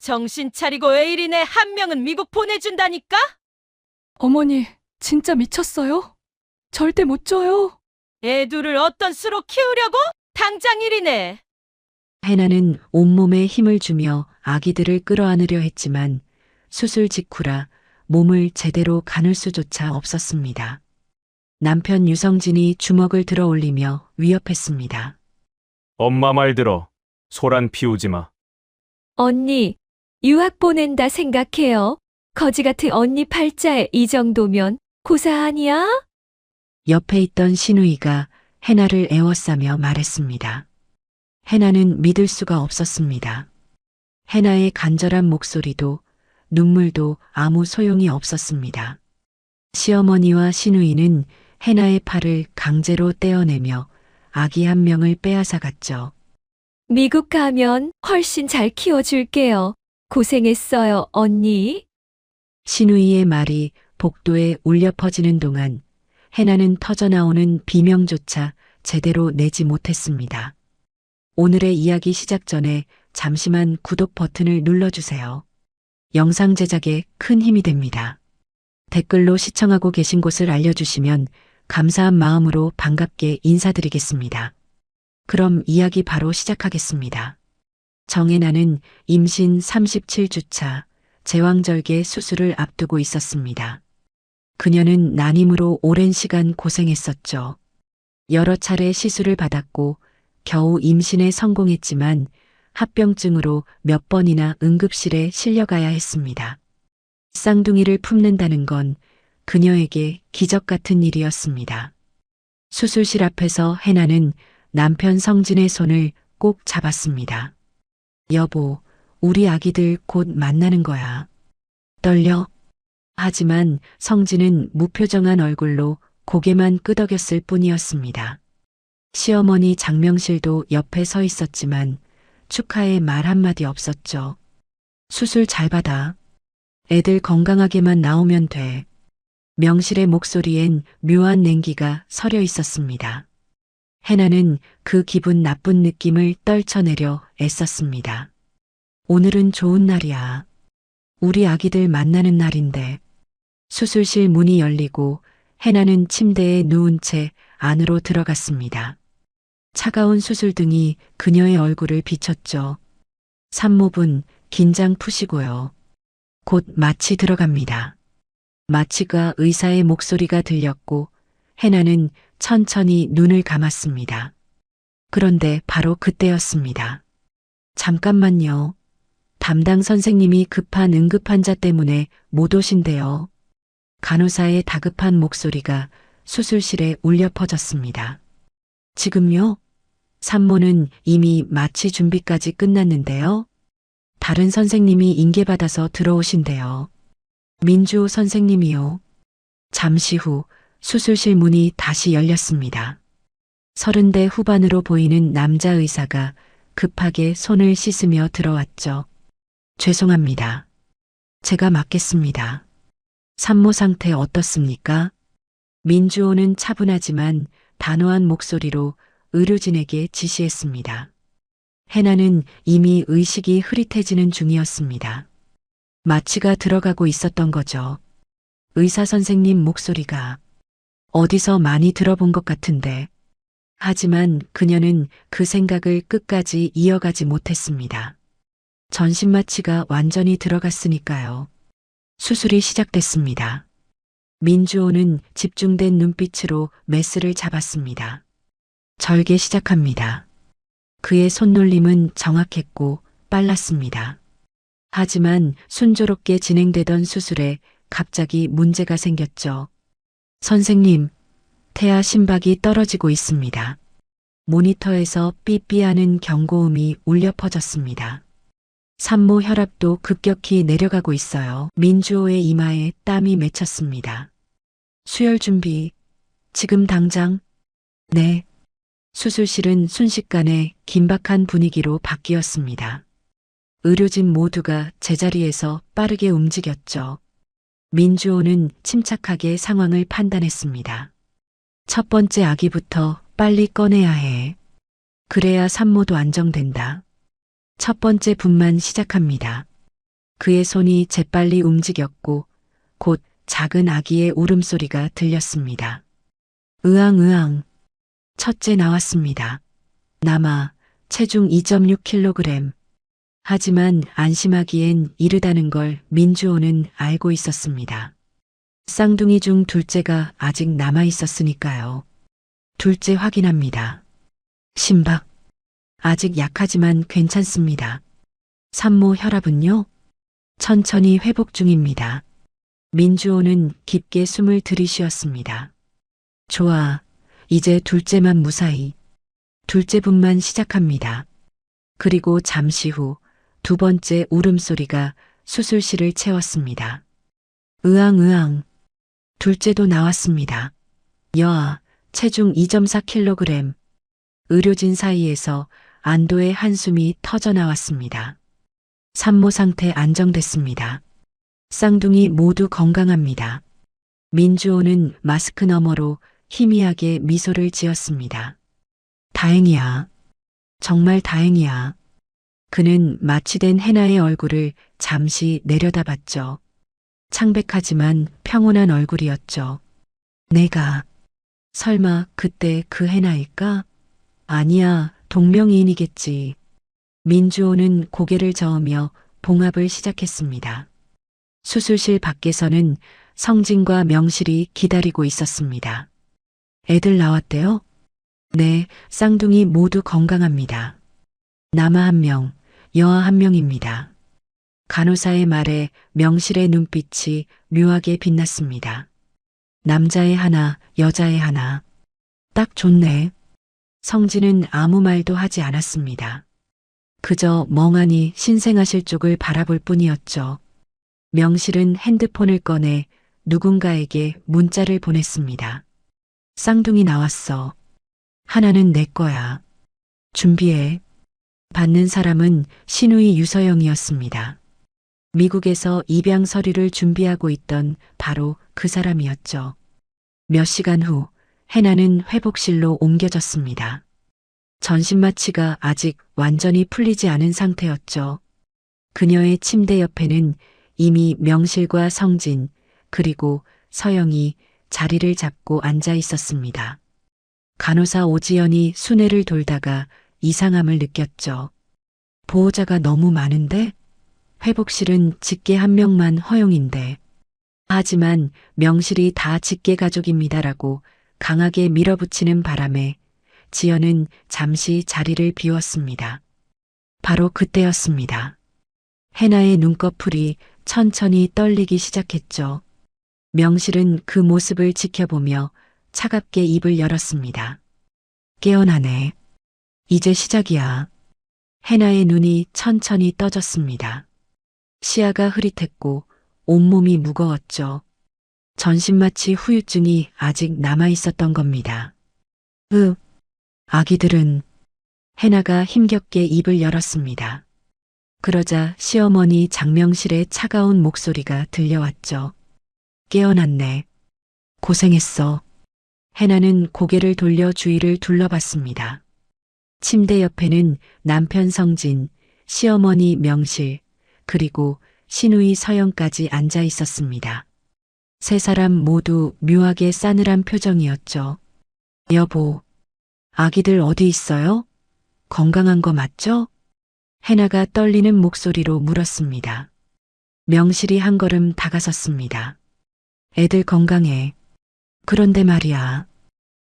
정신 차리고 왜 이리네. 한 명은 미국 보내준다니까? 어머니, 진짜 미쳤어요? 절대 못 줘요. 애 둘을 어떤 수로 키우려고? 당장 이리네. 해나는 온몸에 힘을 주며 아기들을 끌어안으려 했지만 수술 직후라 몸을 제대로 가눌 수조차 없었습니다. 남편 유성진이 주먹을 들어 올리며 위협했습니다. 엄마 말 들어. 소란 피우지 마. 언니, 유학 보낸다 생각해요. 거지 같은 언니 팔자에 이 정도면 고사 아니야? 옆에 있던 신우이가 해나를 애워싸며 말했습니다. 해나는 믿을 수가 없었습니다. 해나의 간절한 목소리도 눈물도 아무 소용이 없었습니다. 시어머니와 신우이는 해나의 팔을 강제로 떼어내며 아기 한 명을 빼앗아갔죠. 미국 가면 훨씬 잘 키워줄게요. 고생했어요, 언니. 신우이의 말이 복도에 울려 퍼지는 동안 해나는 터져나오는 비명조차 제대로 내지 못했습니다. 오늘의 이야기 시작 전에 잠시만 구독 버튼을 눌러주세요. 영상 제작에 큰 힘이 됩니다. 댓글로 시청하고 계신 곳을 알려주시면 감사한 마음으로 반갑게 인사드리겠습니다. 그럼 이야기 바로 시작하겠습니다. 정혜나는 임신 37주차 제왕절개 수술을 앞두고 있었습니다. 그녀는 난임으로 오랜 시간 고생했었죠. 여러 차례 시술을 받았고 겨우 임신에 성공했지만 합병증으로 몇 번이나 응급실에 실려가야 했습니다. 쌍둥이를 품는다는 건 그녀에게 기적 같은 일이었습니다. 수술실 앞에서 해나는 남편 성진의 손을 꼭 잡았습니다. 여보, 우리 아기들 곧 만나는 거야. 떨려? 하지만 성진은 무표정한 얼굴로 고개만 끄덕였을 뿐이었습니다. 시어머니 장명실도 옆에 서 있었지만 축하의 말 한마디 없었죠. 수술 잘 받아. 애들 건강하게만 나오면 돼. 명실의 목소리엔 묘한 냉기가 서려 있었습니다. 해나는 그 기분 나쁜 느낌을 떨쳐내려 애썼습니다. 오늘은 좋은 날이야. 우리 아기들 만나는 날인데. 수술실 문이 열리고 해나는 침대에 누운 채 안으로 들어갔습니다. 차가운 수술등이 그녀의 얼굴을 비췄죠. 산모분, 긴장 푸시고요. 곧 마취 들어갑니다. 마취가 의사의 목소리가 들렸고 해나는 천천히 눈을 감았습니다. 그런데 바로 그때였습니다. 잠깐만요. 담당 선생님이 급한 응급환자 때문에 못 오신대요. 간호사의 다급한 목소리가 수술실에 울려 퍼졌습니다. 지금요? 산모는 이미 마취 준비까지 끝났는데요. 다른 선생님이 인계받아서 들어오신대요. 민주호 선생님이요. 잠시 후 수술실 문이 다시 열렸습니다. 30대 후반으로 보이는 남자 의사가 급하게 손을 씻으며 들어왔죠. 죄송합니다. 제가 맡겠습니다. 산모 상태 어떻습니까? 민주호는 차분하지만 단호한 목소리로 의료진에게 지시했습니다. 해나는 이미 의식이 흐릿해지는 중이었습니다. 마취가 들어가고 있었던 거죠. 의사 선생님 목소리가 어디서 많이 들어본 것 같은데. 하지만 그녀는 그 생각을 끝까지 이어가지 못했습니다. 전신 마취가 완전히 들어갔으니까요. 수술이 시작됐습니다. 민주호는 집중된 눈빛으로 메스를 잡았습니다. 절개 시작합니다. 그의 손놀림은 정확했고 빨랐습니다. 하지만 순조롭게 진행되던 수술에 갑자기 문제가 생겼죠. 선생님, 태아 심박이 떨어지고 있습니다. 모니터에서 삐삐하는 경고음이 울려 퍼졌습니다. 산모 혈압도 급격히 내려가고 있어요. 민주호의 이마에 땀이 맺혔습니다. 수혈 준비, 지금 당장. 네. 수술실은 순식간에 긴박한 분위기로 바뀌었습니다. 의료진 모두가 제자리에서 빠르게 움직였죠. 민주호는 침착하게 상황을 판단했습니다. 첫 번째 아기부터 빨리 꺼내야 해. 그래야 산모도 안정된다. 첫 번째 분만 시작합니다. 그의 손이 재빨리 움직였고 곧 작은 아기의 울음소리가 들렸습니다. 으앙으앙. 첫째 나왔습니다. 남아 체중 2.6kg. 하지만 안심하기엔 이르다는 걸 민주호는 알고 있었습니다. 쌍둥이 중 둘째가 아직 남아 있었으니까요. 둘째 확인합니다. 심박. 아직 약하지만 괜찮습니다. 산모 혈압은요? 천천히 회복 중입니다. 민주호는 깊게 숨을 들이쉬었습니다. 좋아. 이제 둘째만 무사히. 둘째분만 시작합니다. 그리고 잠시 후 두 번째 울음소리가 수술실을 채웠습니다. 으앙으앙. 둘째도 나왔습니다. 여아, 체중 2.4kg. 의료진 사이에서 안도의 한숨이 터져 나왔습니다. 산모 상태 안정됐습니다. 쌍둥이 모두 건강합니다. 민주호는 마스크 너머로 희미하게 미소를 지었습니다. 다행이야. 정말 다행이야. 그는 마취된 해나의 얼굴을 잠시 내려다봤죠. 창백하지만 평온한 얼굴이었죠. 내가 설마 그때 그 해나일까? 아니야, 동명이인이겠지. 민주호는 고개를 저으며 봉합을 시작했습니다. 수술실 밖에서는 성진과 명실이 기다리고 있었습니다. 애들 나왔대요? 네, 쌍둥이 모두 건강합니다. 남아 1명, 여아 1명입니다. 간호사의 말에 명실의 눈빛이 묘하게 빛났습니다. 남자의 하나, 여자의 하나. 딱 좋네. 성진은 아무 말도 하지 않았습니다. 그저 멍하니 신생아실 쪽을 바라볼 뿐이었죠. 명실은 핸드폰을 꺼내 누군가에게 문자를 보냈습니다. 쌍둥이 나왔어. 하나는 내 거야. 준비해. 받는 사람은 신우이 유서영이었습니다. 미국에서 입양 서류를 준비하고 있던 바로 그 사람이었죠. 몇 시간 후 해나는 회복실로 옮겨졌습니다. 전신 마취가 아직 완전히 풀리지 않은 상태였죠. 그녀의 침대 옆에는 이미 명실과 성진 그리고 서영이 자리를 잡고 앉아 있었습니다. 간호사 오지연이 수뇌를 돌다가 이상함을 느꼈죠. 보호자가 너무 많은데? 회복실은 직계 1명만 허용인데. 하지만 명실이 다 직계 가족입니다라고 강하게 밀어붙이는 바람에 지연은 잠시 자리를 비웠습니다. 바로 그때였습니다. 해나의 눈꺼풀이 천천히 떨리기 시작했죠. 명실은 그 모습을 지켜보며 차갑게 입을 열었습니다. 깨어나네. 이제 시작이야. 해나의 눈이 천천히 떠졌습니다. 시야가 흐릿했고 온몸이 무거웠죠. 전신마취 후유증이 아직 남아 있었던 겁니다. 아기들은 해나가 힘겹게 입을 열었습니다. 그러자 시어머니 장명실의 차가운 목소리가 들려왔죠. 깨어났네. 고생했어. 해나는 고개를 돌려 주위를 둘러봤습니다. 침대 옆에는 남편 성진, 시어머니 명실, 그리고 신우이 서영까지 앉아 있었습니다. 세 사람 모두 묘하게 싸늘한 표정이었죠. 여보, 아기들 어디 있어요? 건강한 거 맞죠? 해나가 떨리는 목소리로 물었습니다. 명실이 한 걸음 다가섰습니다. 애들 건강해. 그런데 말이야.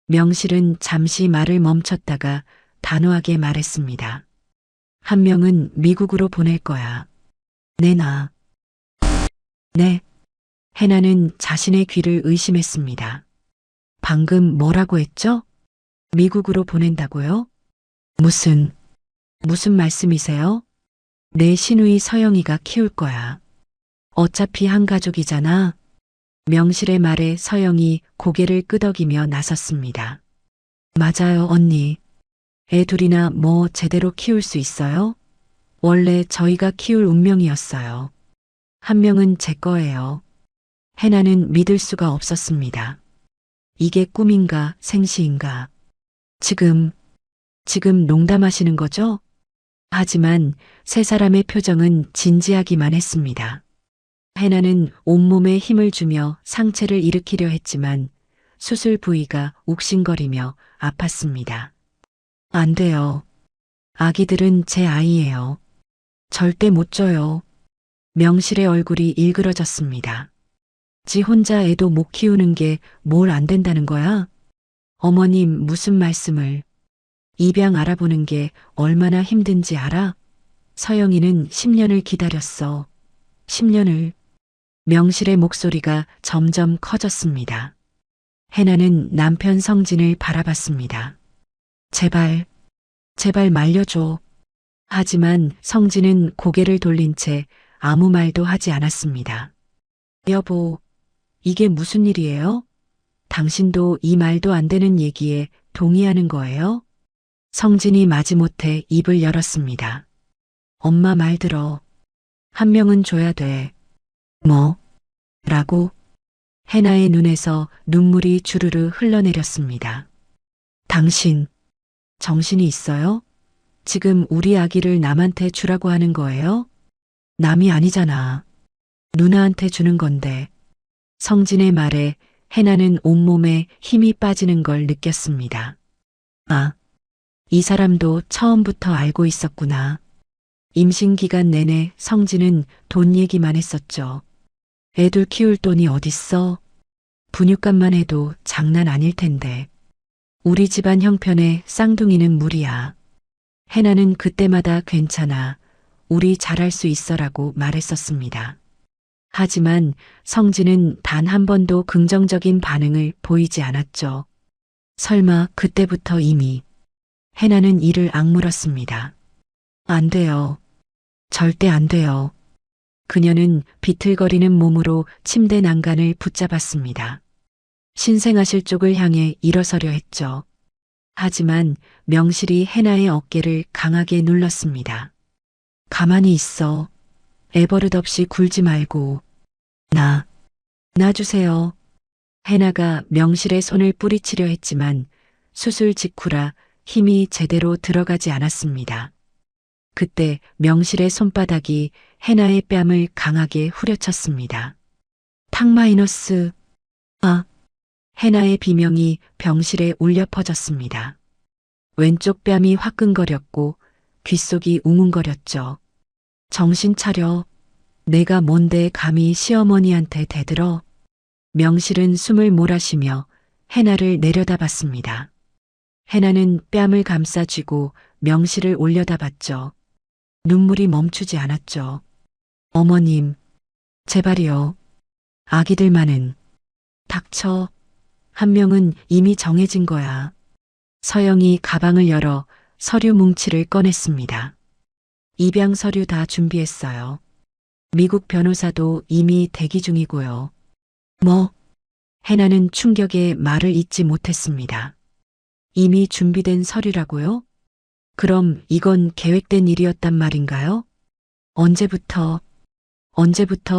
명실은 잠시 말을 멈췄다가 단호하게 말했습니다. 1명은 미국으로 보낼 거야. 내놔. 네. 해나는 자신의 귀를 의심했습니다. 방금 뭐라고 했죠? 미국으로 보낸다고요? 무슨 말씀이세요? 내 시누이 서영이가 키울 거야. 어차피 한 가족이잖아. 명실의 말에 서영이 고개를 끄덕이며 나섰습니다. 맞아요, 언니. 애 둘이나 뭐 제대로 키울 수 있어요? 원래 저희가 키울 운명이었어요. 1명은 제 거예요. 해나는 믿을 수가 없었습니다. 이게 꿈인가 생시인가. 지금 농담하시는 거죠? 하지만 세 사람의 표정은 진지하기만 했습니다. 해나는 온몸에 힘을 주며 상체를 일으키려 했지만 수술 부위가 욱신거리며 아팠습니다. 안 돼요. 아기들은 제 아이예요. 절대 못 줘요. 명실의 얼굴이 일그러졌습니다. 지 혼자 애도 못 키우는 게 뭘 안 된다는 거야? 어머님 무슨 말씀을. 입양 알아보는 게 얼마나 힘든지 알아? 서영이는 10년을 기다렸어. 10년을. 명실의 목소리가 점점 커졌습니다. 해나는 남편 성진을 바라봤습니다. 제발, 제발 말려줘. 하지만 성진은 고개를 돌린 채 아무 말도 하지 않았습니다. 여보, 이게 무슨 일이에요? 당신도 이 말도 안 되는 얘기에 동의하는 거예요? 성진이 마지못해 입을 열었습니다. 엄마 말 들어. 한 명은 줘야 돼. 뭐? 라고? 해나의 눈에서 눈물이 주르르 흘러내렸습니다. 당신, 정신이 있어요? 지금 우리 아기를 남한테 주라고 하는 거예요? 남이 아니잖아. 누나한테 주는 건데. 성진의 말에 해나는 온몸에 힘이 빠지는 걸 느꼈습니다. 아, 이 사람도 처음부터 알고 있었구나. 임신 기간 내내 성진은 돈 얘기만 했었죠. 애들 키울 돈이 어딨어? 분유값만 해도 장난 아닐 텐데. 우리 집안 형편에 쌍둥이는 무리야. 해나는 그때마다 괜찮아. 우리 잘할 수 있어라고 말했었습니다. 하지만 성진은 단 한 번도 긍정적인 반응을 보이지 않았죠. 설마 그때부터 이미. 해나는 이를 악물었습니다. 안 돼요. 절대 안 돼요. 그녀는 비틀거리는 몸으로 침대 난간을 붙잡았습니다. 신생아실 쪽을 향해 일어서려 했죠. 하지만 명실이 해나의 어깨를 강하게 눌렀습니다. 가만히 있어. 애버릇없이 굴지 말고. 놔주세요. 해나가 명실의 손을 뿌리치려 했지만 수술 직후라 힘이 제대로 들어가지 않았습니다. 그때 명실의 손바닥이 해나의 뺨을 강하게 후려쳤습니다. 탁 아, 해나의 비명이 병실에 울려 퍼졌습니다. 왼쪽 뺨이 화끈거렸고 귓속이 웅웅거렸죠. 정신 차려. 내가 뭔데 감히 시어머니한테 대들어. 명실은 숨을 몰아쉬며 해나를 내려다봤습니다. 해나는 뺨을 감싸쥐고 명실을 올려다봤죠. 눈물이 멈추지 않았죠. 어머님, 제발이요. 아기들만은. 닥쳐. 한 명은 이미 정해진 거야. 서영이 가방을 열어 서류 뭉치를 꺼냈습니다. 입양 서류 다 준비했어요. 미국 변호사도 이미 대기 중이고요. 뭐? 해나는 충격에 말을 잇지 못했습니다. 이미 준비된 서류라고요? 그럼 이건 계획된 일이었단 말인가요? 언제부터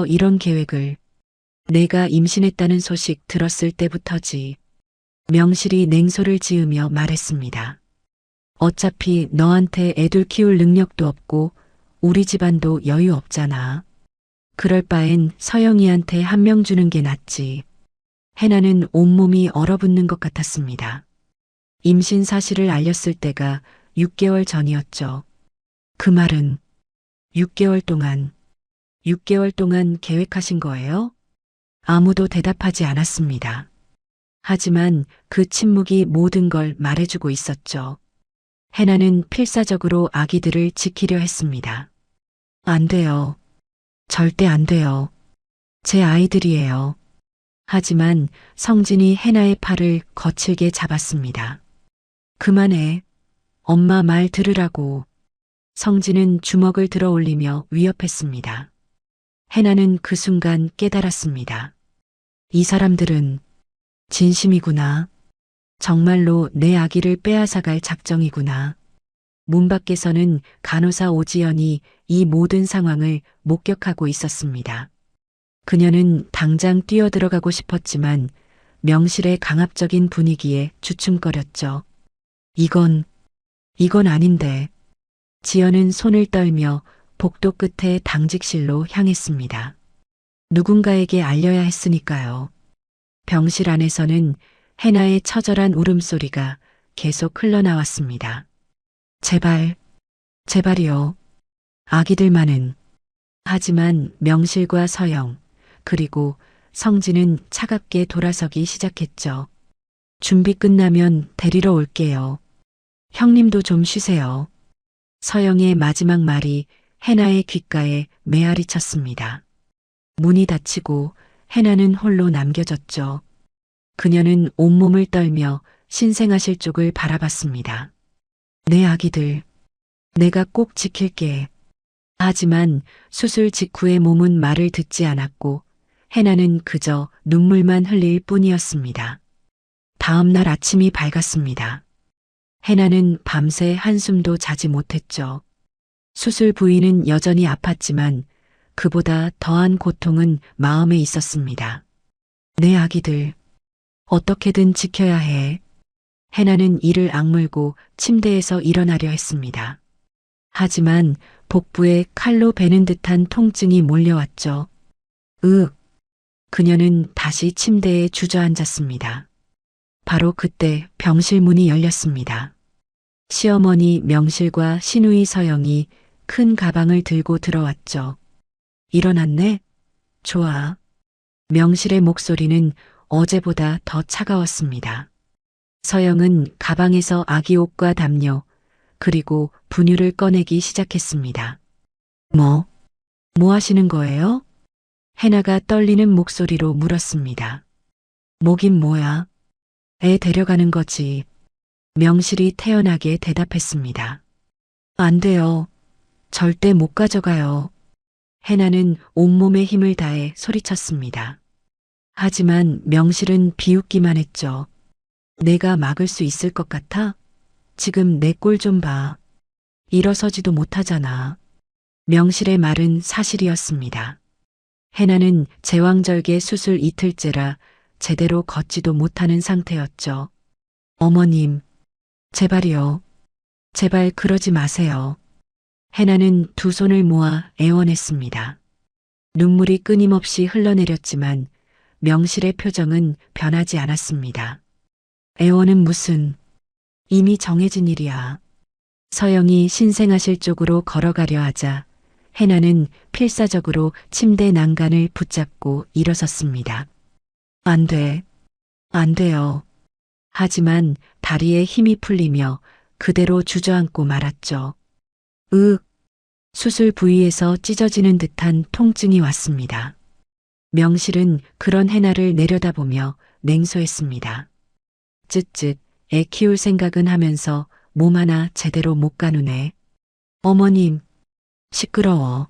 이런 계획을. 내가 임신했다는 소식 들었을 때부터지. 명실이 냉소를 지으며 말했습니다. 어차피 너한테 애들 키울 능력도 없고 우리 집안도 여유 없잖아. 그럴 바엔 서영이한테 한 명 주는 게 낫지. 해나는 온몸이 얼어붙는 것 같았습니다. 임신 사실을 알렸을 때가 6개월 전이었죠. 그 말은 6개월 동안 계획하신 거예요? 아무도 대답하지 않았습니다. 하지만 그 침묵이 모든 걸 말해주고 있었죠. 해나는 필사적으로 아기들을 지키려 했습니다. 안 돼요. 절대 안 돼요. 제 아이들이에요. 하지만 성진이 해나의 팔을 거칠게 잡았습니다. 그만해. 엄마 말 들으라고. 성진은 주먹을 들어 올리며 위협했습니다. 해나는 그 순간 깨달았습니다. 이 사람들은 진심이구나. 정말로 내 아기를 빼앗아갈 작정이구나. 문 밖에서는 간호사 오지연이 이 모든 상황을 목격하고 있었습니다. 그녀는 당장 뛰어들어가고 싶었지만 명실의 강압적인 분위기에 주춤거렸죠. 이건 아닌데. 지연은 손을 떨며 복도 끝에 당직실로 향했습니다. 누군가에게 알려야 했으니까요. 병실 안에서는 해나의 처절한 울음소리가 계속 흘러나왔습니다. 제발, 제발이요. 아기들만은. 하지만 명실과 서영, 그리고 성진은 차갑게 돌아서기 시작했죠. 준비 끝나면 데리러 올게요. 형님도 좀 쉬세요. 서영의 마지막 말이 해나의 귓가에 메아리 쳤습니다. 문이 닫히고 해나는 홀로 남겨졌죠. 그녀는 온몸을 떨며 신생아실 쪽을 바라봤습니다. 내 아기들, 내가 꼭 지킬게. 하지만 수술 직후의 몸은 말을 듣지 않았고 해나는 그저 눈물만 흘릴 뿐이었습니다. 다음 날 아침이 밝았습니다. 해나는 밤새 한숨도 자지 못했죠. 수술 부위는 여전히 아팠지만 그보다 더한 고통은 마음에 있었습니다. 내 아기들, 어떻게든 지켜야 해. 해나는 이를 악물고 침대에서 일어나려 했습니다. 하지만 복부에 칼로 베는 듯한 통증이 몰려왔죠. 그녀는 다시 침대에 주저앉았습니다. 바로 그때 병실 문이 열렸습니다. 시어머니 명실과 시누이 서영이 큰 가방을 들고 들어왔죠. 일어났네? 좋아. 명실의 목소리는 어제보다 더 차가웠습니다. 서영은 가방에서 아기 옷과 담요, 그리고 분유를 꺼내기 시작했습니다. 뭐 하시는 거예요? 해나가 떨리는 목소리로 물었습니다. 뭐긴 뭐야. 애 데려가는 거지. 명실이 태연하게 대답했습니다. 안 돼요. 절대 못 가져가요. 해나는 온몸에 힘을 다해 소리쳤습니다. 하지만 명실은 비웃기만 했죠. 내가 막을 수 있을 것 같아? 지금 내 꼴 좀 봐. 일어서지도 못하잖아. 명실의 말은 사실이었습니다. 해나는 제왕절개 수술 이틀째라 제대로 걷지도 못하는 상태였죠. 어머님, 제발이요. 제발 그러지 마세요. 해나는 두 손을 모아 애원했습니다. 눈물이 끊임없이 흘러내렸지만 명실의 표정은 변하지 않았습니다. 애원은 무슨, 이미 정해진 일이야. 서영이 신생아실 쪽으로 걸어가려 하자 해나는 필사적으로 침대 난간을 붙잡고 일어섰습니다. 안 돼. 안 돼요. 하지만 다리에 힘이 풀리며 그대로 주저앉고 말았죠. 수술 부위에서 찢어지는 듯한 통증이 왔습니다. 명실은 그런 해나를 내려다보며 냉소했습니다. 쯧쯧, 애 키울 생각은 하면서 몸 하나 제대로 못 가누네. 어머님, 시끄러워.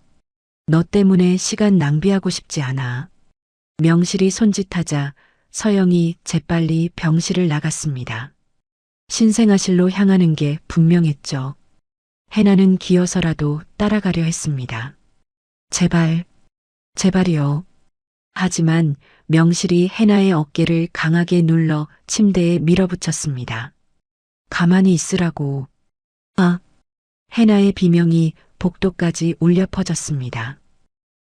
너 때문에 시간 낭비하고 싶지 않아. 명실이 손짓하자 서영이 재빨리 병실을 나갔습니다. 신생아실로 향하는 게 분명했죠. 해나는 기어서라도 따라가려 했습니다. 제발, 제발이요. 하지만 명실이 해나의 어깨를 강하게 눌러 침대에 밀어붙였습니다. 가만히 있으라고. 해나의 비명이 복도까지 울려 퍼졌습니다.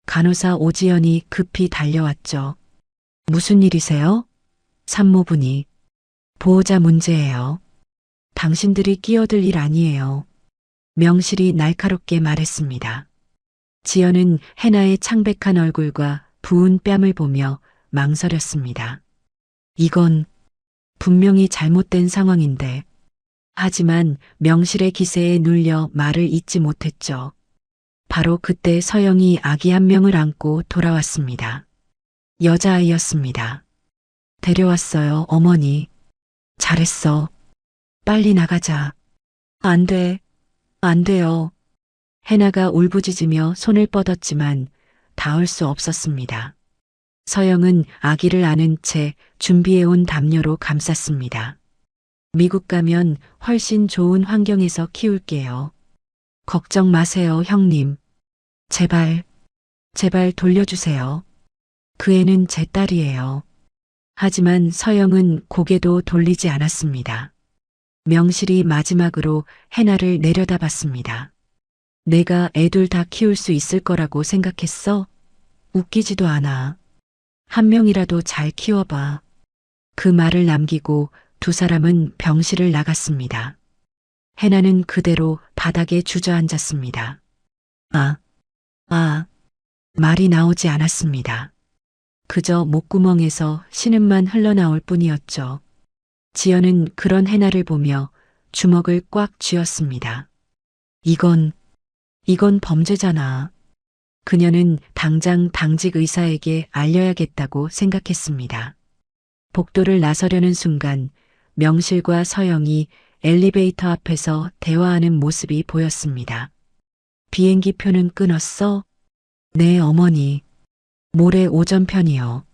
간호사 오지연이 급히 달려왔죠. 무슨 일이세요? 산모분이. 보호자 문제예요. 당신들이 끼어들 일 아니에요. 명실이 날카롭게 말했습니다. 지연은 해나의 창백한 얼굴과 부은 뺨을 보며 망설였습니다. 이건 분명히 잘못된 상황인데. 하지만 명실의 기세에 눌려 말을 잇지 못했죠. 바로 그때 서영이 아기 한 명을 안고 돌아왔습니다. 여자아이였습니다. 데려왔어요, 어머니. 잘했어. 빨리 나가자. 안 돼. 안 돼요. 해나가 울부짖으며 손을 뻗었지만 닿을 수 없었습니다. 서영은 아기를 안은 채 준비해온 담요로 감쌌습니다. 미국 가면 훨씬 좋은 환경에서 키울게요. 걱정 마세요, 형님. 제발, 제발 돌려주세요. 그 애는 제 딸이에요. 하지만 서영은 고개도 돌리지 않았습니다. 명실이 마지막으로 해나를 내려다봤습니다. 내가 애들 다 키울 수 있을 거라고 생각했어? 웃기지도 않아. 한 명이라도 잘 키워봐. 그 말을 남기고 두 사람은 병실을 나갔습니다. 해나는 그대로 바닥에 주저앉았습니다. 말이 나오지 않았습니다. 그저 목구멍에서 신음만 흘러나올 뿐이었죠. 지연은 그런 해나를 보며 주먹을 꽉 쥐었습니다. 이건 범죄잖아. 그녀는 당장 당직 의사에게 알려야겠다고 생각했습니다. 복도를 나서려는 순간 명실과 서영이 엘리베이터 앞에서 대화하는 모습이 보였습니다. 비행기 표는 끊었어? 네, 어머니. 모레 오전편이요.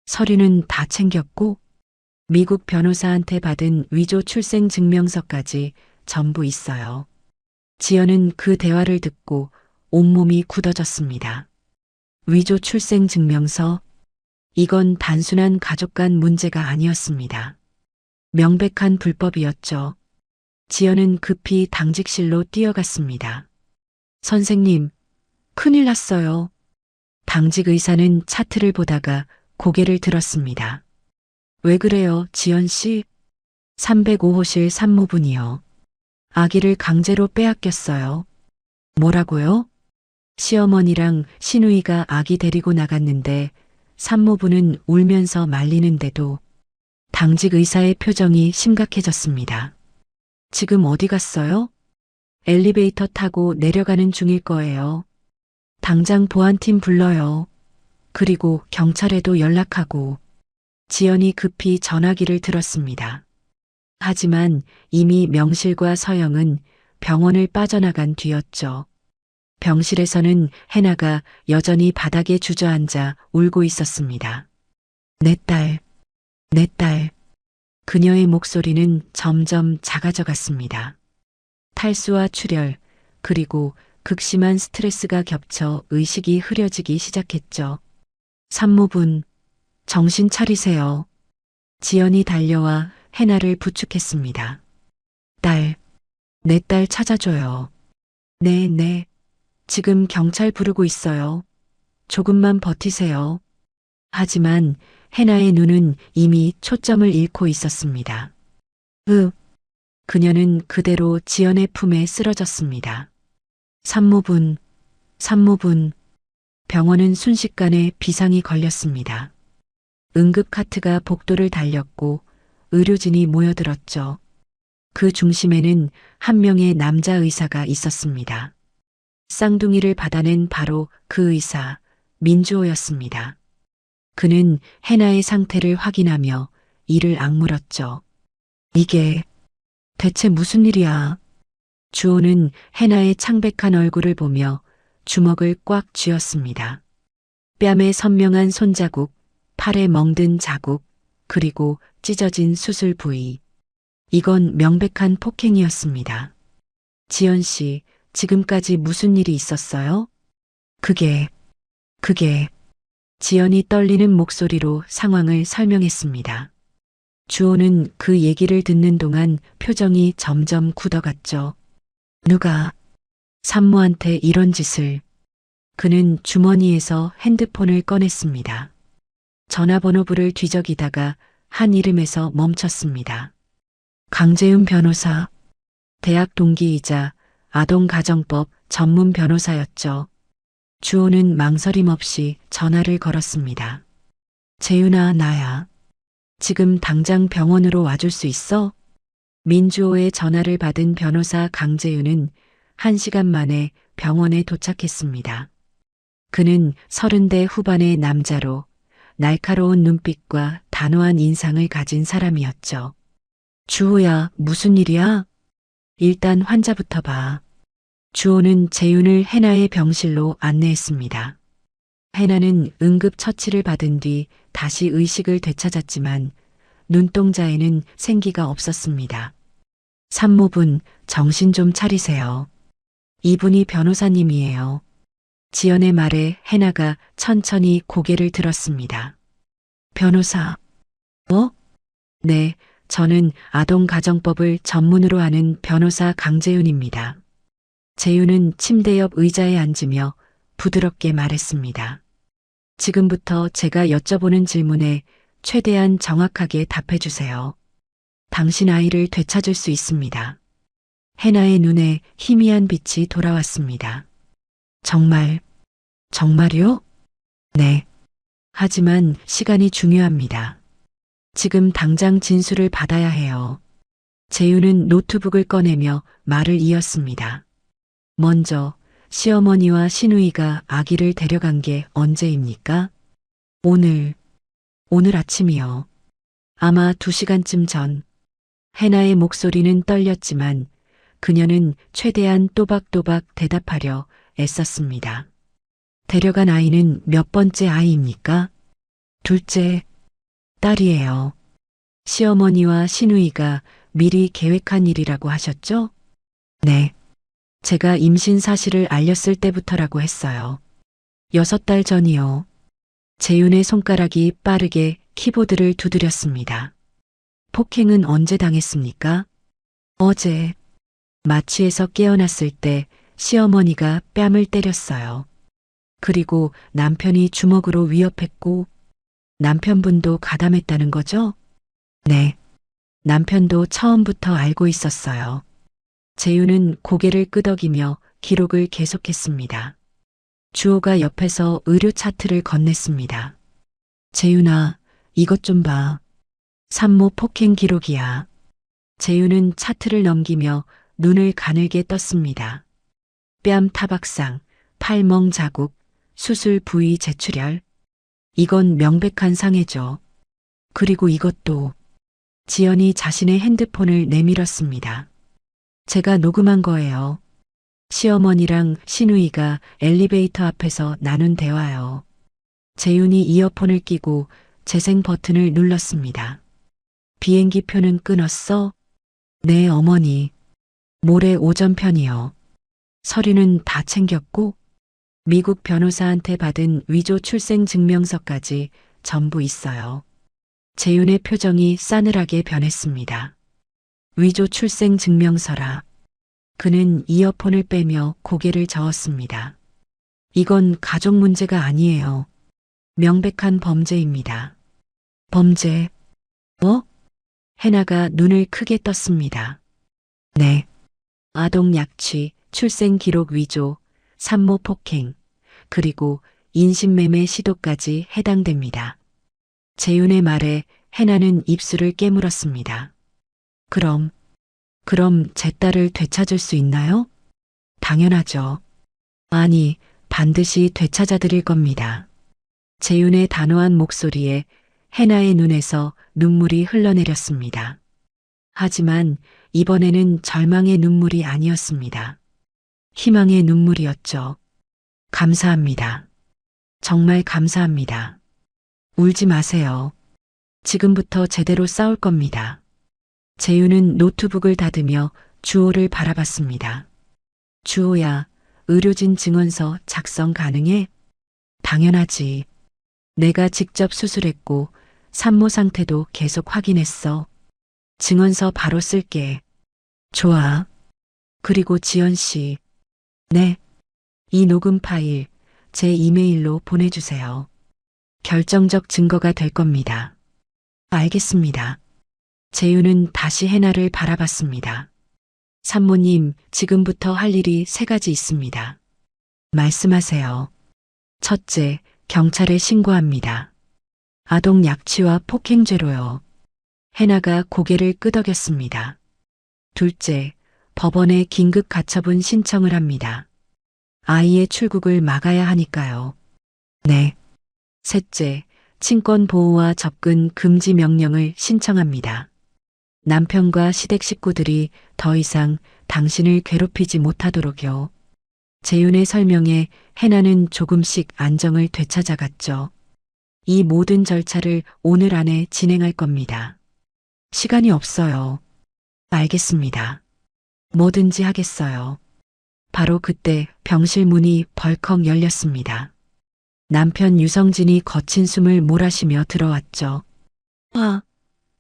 서류는 다 챙겼고 미국 변호사한테 받은 위조 출생 증명서까지 전부 있어요. 지연은 그 대화를 듣고 온몸이 굳어졌습니다. 위조 출생 증명서? 이건 단순한 가족 간 문제가 아니었습니다. 명백한 불법이었죠. 지연은 급히 당직실로 뛰어갔습니다. 선생님, 큰일 났어요. 당직 의사는 차트를 보다가 고개를 들었습니다. 왜 그래요, 지연 씨? 305호실 산모분이요. 아기를 강제로 빼앗겼어요. 뭐라고요? 시어머니랑 시누이가 아기 데리고 나갔는데 산모분은 울면서 말리는데도 당직 의사의 표정이 심각해졌습니다. 지금 어디 갔어요? 엘리베이터 타고 내려가는 중일 거예요. 당장 보안팀 불러요. 그리고 경찰에도 연락하고. 지연이 급히 전화기를 들었습니다. 하지만 이미 명실과 서영은 병원을 빠져나간 뒤였죠. 병실에서는 해나가 여전히 바닥에 주저앉아 울고 있었습니다. 내 딸. 그녀의 목소리는 점점 작아져 갔습니다. 탈수와 출혈, 그리고 극심한 스트레스가 겹쳐 의식이 흐려지기 시작했죠. 산모분, 정신 차리세요. 지연이 달려와 해나를 부축했습니다. 내 딸 찾아줘요. 네. 지금 경찰 부르고 있어요. 조금만 버티세요. 하지만 해나의 눈은 이미 초점을 잃고 있었습니다. 그녀는 그대로 지연의 품에 쓰러졌습니다. 산모분. 병원은 순식간에 비상이 걸렸습니다. 응급카트가 복도를 달렸고 의료진이 모여들었죠. 그 중심에는 한 명의 남자 의사가 있었습니다. 쌍둥이를 받아낸 바로 그 의사, 민주호였습니다. 그는 해나의 상태를 확인하며 이를 악물었죠. 이게 대체 무슨 일이야? 주호는 해나의 창백한 얼굴을 보며 주먹을 꽉 쥐었습니다. 뺨에 선명한 손자국, 팔에 멍든 자국, 그리고 찢어진 수술 부위. 이건 명백한 폭행이었습니다. 지연 씨, 지금까지 무슨 일이 있었어요? 그게. 지연이 떨리는 목소리로 상황을 설명했습니다. 주호는 그 얘기를 듣는 동안 표정이 점점 굳어갔죠. 누가 산모한테 이런 짓을. 그는 주머니에서 핸드폰을 꺼냈습니다. 전화번호부를 뒤적이다가 한 이름에서 멈췄습니다. 강재윤 변호사. 대학 동기이자 아동가정법 전문 변호사였죠. 주호는 망설임 없이 전화를 걸었습니다. 재윤아, 나야. 지금 당장 병원으로 와줄 수 있어? 민주호의 전화를 받은 변호사 강재윤은 1시간 만에 병원에 도착했습니다. 그는 30대 후반의 남자로 날카로운 눈빛과 단호한 인상을 가진 사람이었죠. 주호야, 무슨 일이야? 일단 환자부터 봐. 주호는 재윤을 해나의 병실로 안내했습니다. 해나는 응급처치를 받은 뒤 다시 의식을 되찾았지만 눈동자에는 생기가 없었습니다. 산모분, 정신 좀 차리세요. 이분이 변호사님이에요. 지연의 말에 해나가 천천히 고개를 들었습니다. 변호사. 뭐? 네, 저는 아동가정법을 전문으로 하는 변호사 강재윤입니다. 재윤은 침대 옆 의자에 앉으며 부드럽게 말했습니다. 지금부터 제가 여쭤보는 질문에 최대한 정확하게 답해 주세요. 당신 아이를 되찾을 수 있습니다. 해나의 눈에 희미한 빛이 돌아왔습니다. 정말요? 네. 하지만 시간이 중요합니다. 지금 당장 진술을 받아야 해요. 재윤은 노트북을 꺼내며 말을 이었습니다. 먼저 시어머니와 시누이가 아기를 데려간 게 언제입니까? 오늘 아침이요. 아마 2시간쯤 전. 해나의 목소리는 떨렸지만 그녀는 최대한 또박또박 대답하려 애썼습니다. 데려간 아이는 몇 번째 아이입니까? 둘째 딸이에요. 시어머니와 시누이가 미리 계획한 일이라고 하셨죠? 네. 제가 임신 사실을 알렸을 때부터라고 했어요. 6달 전이요. 재윤의 손가락이 빠르게 키보드를 두드렸습니다. 폭행은 언제 당했습니까? 어제. 마취에서 깨어났을 때 시어머니가 뺨을 때렸어요. 그리고 남편이 주먹으로 위협했고 남편분도 가담했다는 거죠? 네. 남편도 처음부터 알고 있었어요. 재윤은 고개를 끄덕이며 기록을 계속했습니다. 주호가 옆에서 의료 차트를 건넸습니다. 재윤아, 이것 좀 봐. 산모 폭행 기록이야. 재윤은 차트를 넘기며 눈을 가늘게 떴습니다. 뺨 타박상, 팔멍 자국, 수술 부위 재출혈. 이건 명백한 상해죠. 그리고 이것도. 지연이 자신의 핸드폰을 내밀었습니다. 제가 녹음한 거예요. 시어머니랑 시누이가 엘리베이터 앞에서 나눈 대화요. 재윤이 이어폰을 끼고 재생 버튼을 눌렀습니다. 비행기 표는 끊었어? 네, 어머니. 모레 오전편이요. 서류는 다 챙겼고 미국 변호사한테 받은 위조 출생 증명서까지 전부 있어요. 재윤의 표정이 싸늘하게 변했습니다. 위조 출생 증명서라. 그는 이어폰을 빼며 고개를 저었습니다. 이건 가족 문제가 아니에요. 명백한 범죄입니다. 범죄? 뭐? 해나가 눈을 크게 떴습니다. 네. 아동 약취, 출생 기록 위조, 산모 폭행, 그리고 인신매매 시도까지 해당됩니다. 재윤의 말에 해나는 입술을 깨물었습니다. 그럼 제 딸을 되찾을 수 있나요? 당연하죠. 아니, 반드시 되찾아드릴 겁니다. 재윤의 단호한 목소리에 해나의 눈에서 눈물이 흘러내렸습니다. 하지만 이번에는 절망의 눈물이 아니었습니다. 희망의 눈물이었죠. 감사합니다. 정말 감사합니다. 울지 마세요. 지금부터 제대로 싸울 겁니다. 재윤은 노트북을 닫으며 주호를 바라봤습니다. 주호야, 의료진 증언서 작성 가능해? 당연하지. 내가 직접 수술했고 산모 상태도 계속 확인했어. 증언서 바로 쓸게. 좋아. 그리고 지연 씨. 네. 이 녹음 파일 제 이메일로 보내주세요. 결정적 증거가 될 겁니다. 알겠습니다. 재윤은 다시 해나를 바라봤습니다. 산모님, 지금부터 할 일이 3가지 있습니다. 말씀하세요. 첫째, 경찰에 신고합니다. 아동 약취와 폭행죄로요. 해나가 고개를 끄덕였습니다. 둘째, 법원에 긴급 가처분 신청을 합니다. 아이의 출국을 막아야 하니까요. 네. 셋째, 친권 보호와 접근 금지 명령을 신청합니다. 남편과 시댁 식구들이 더 이상 당신을 괴롭히지 못하도록요. 재윤의 설명에 해나는 조금씩 안정을 되찾아갔죠. 이 모든 절차를 오늘 안에 진행할 겁니다. 시간이 없어요. 알겠습니다. 뭐든지 하겠어요. 바로 그때 병실 문이 벌컥 열렸습니다. 남편 유성진이 거친 숨을 몰아쉬며 들어왔죠.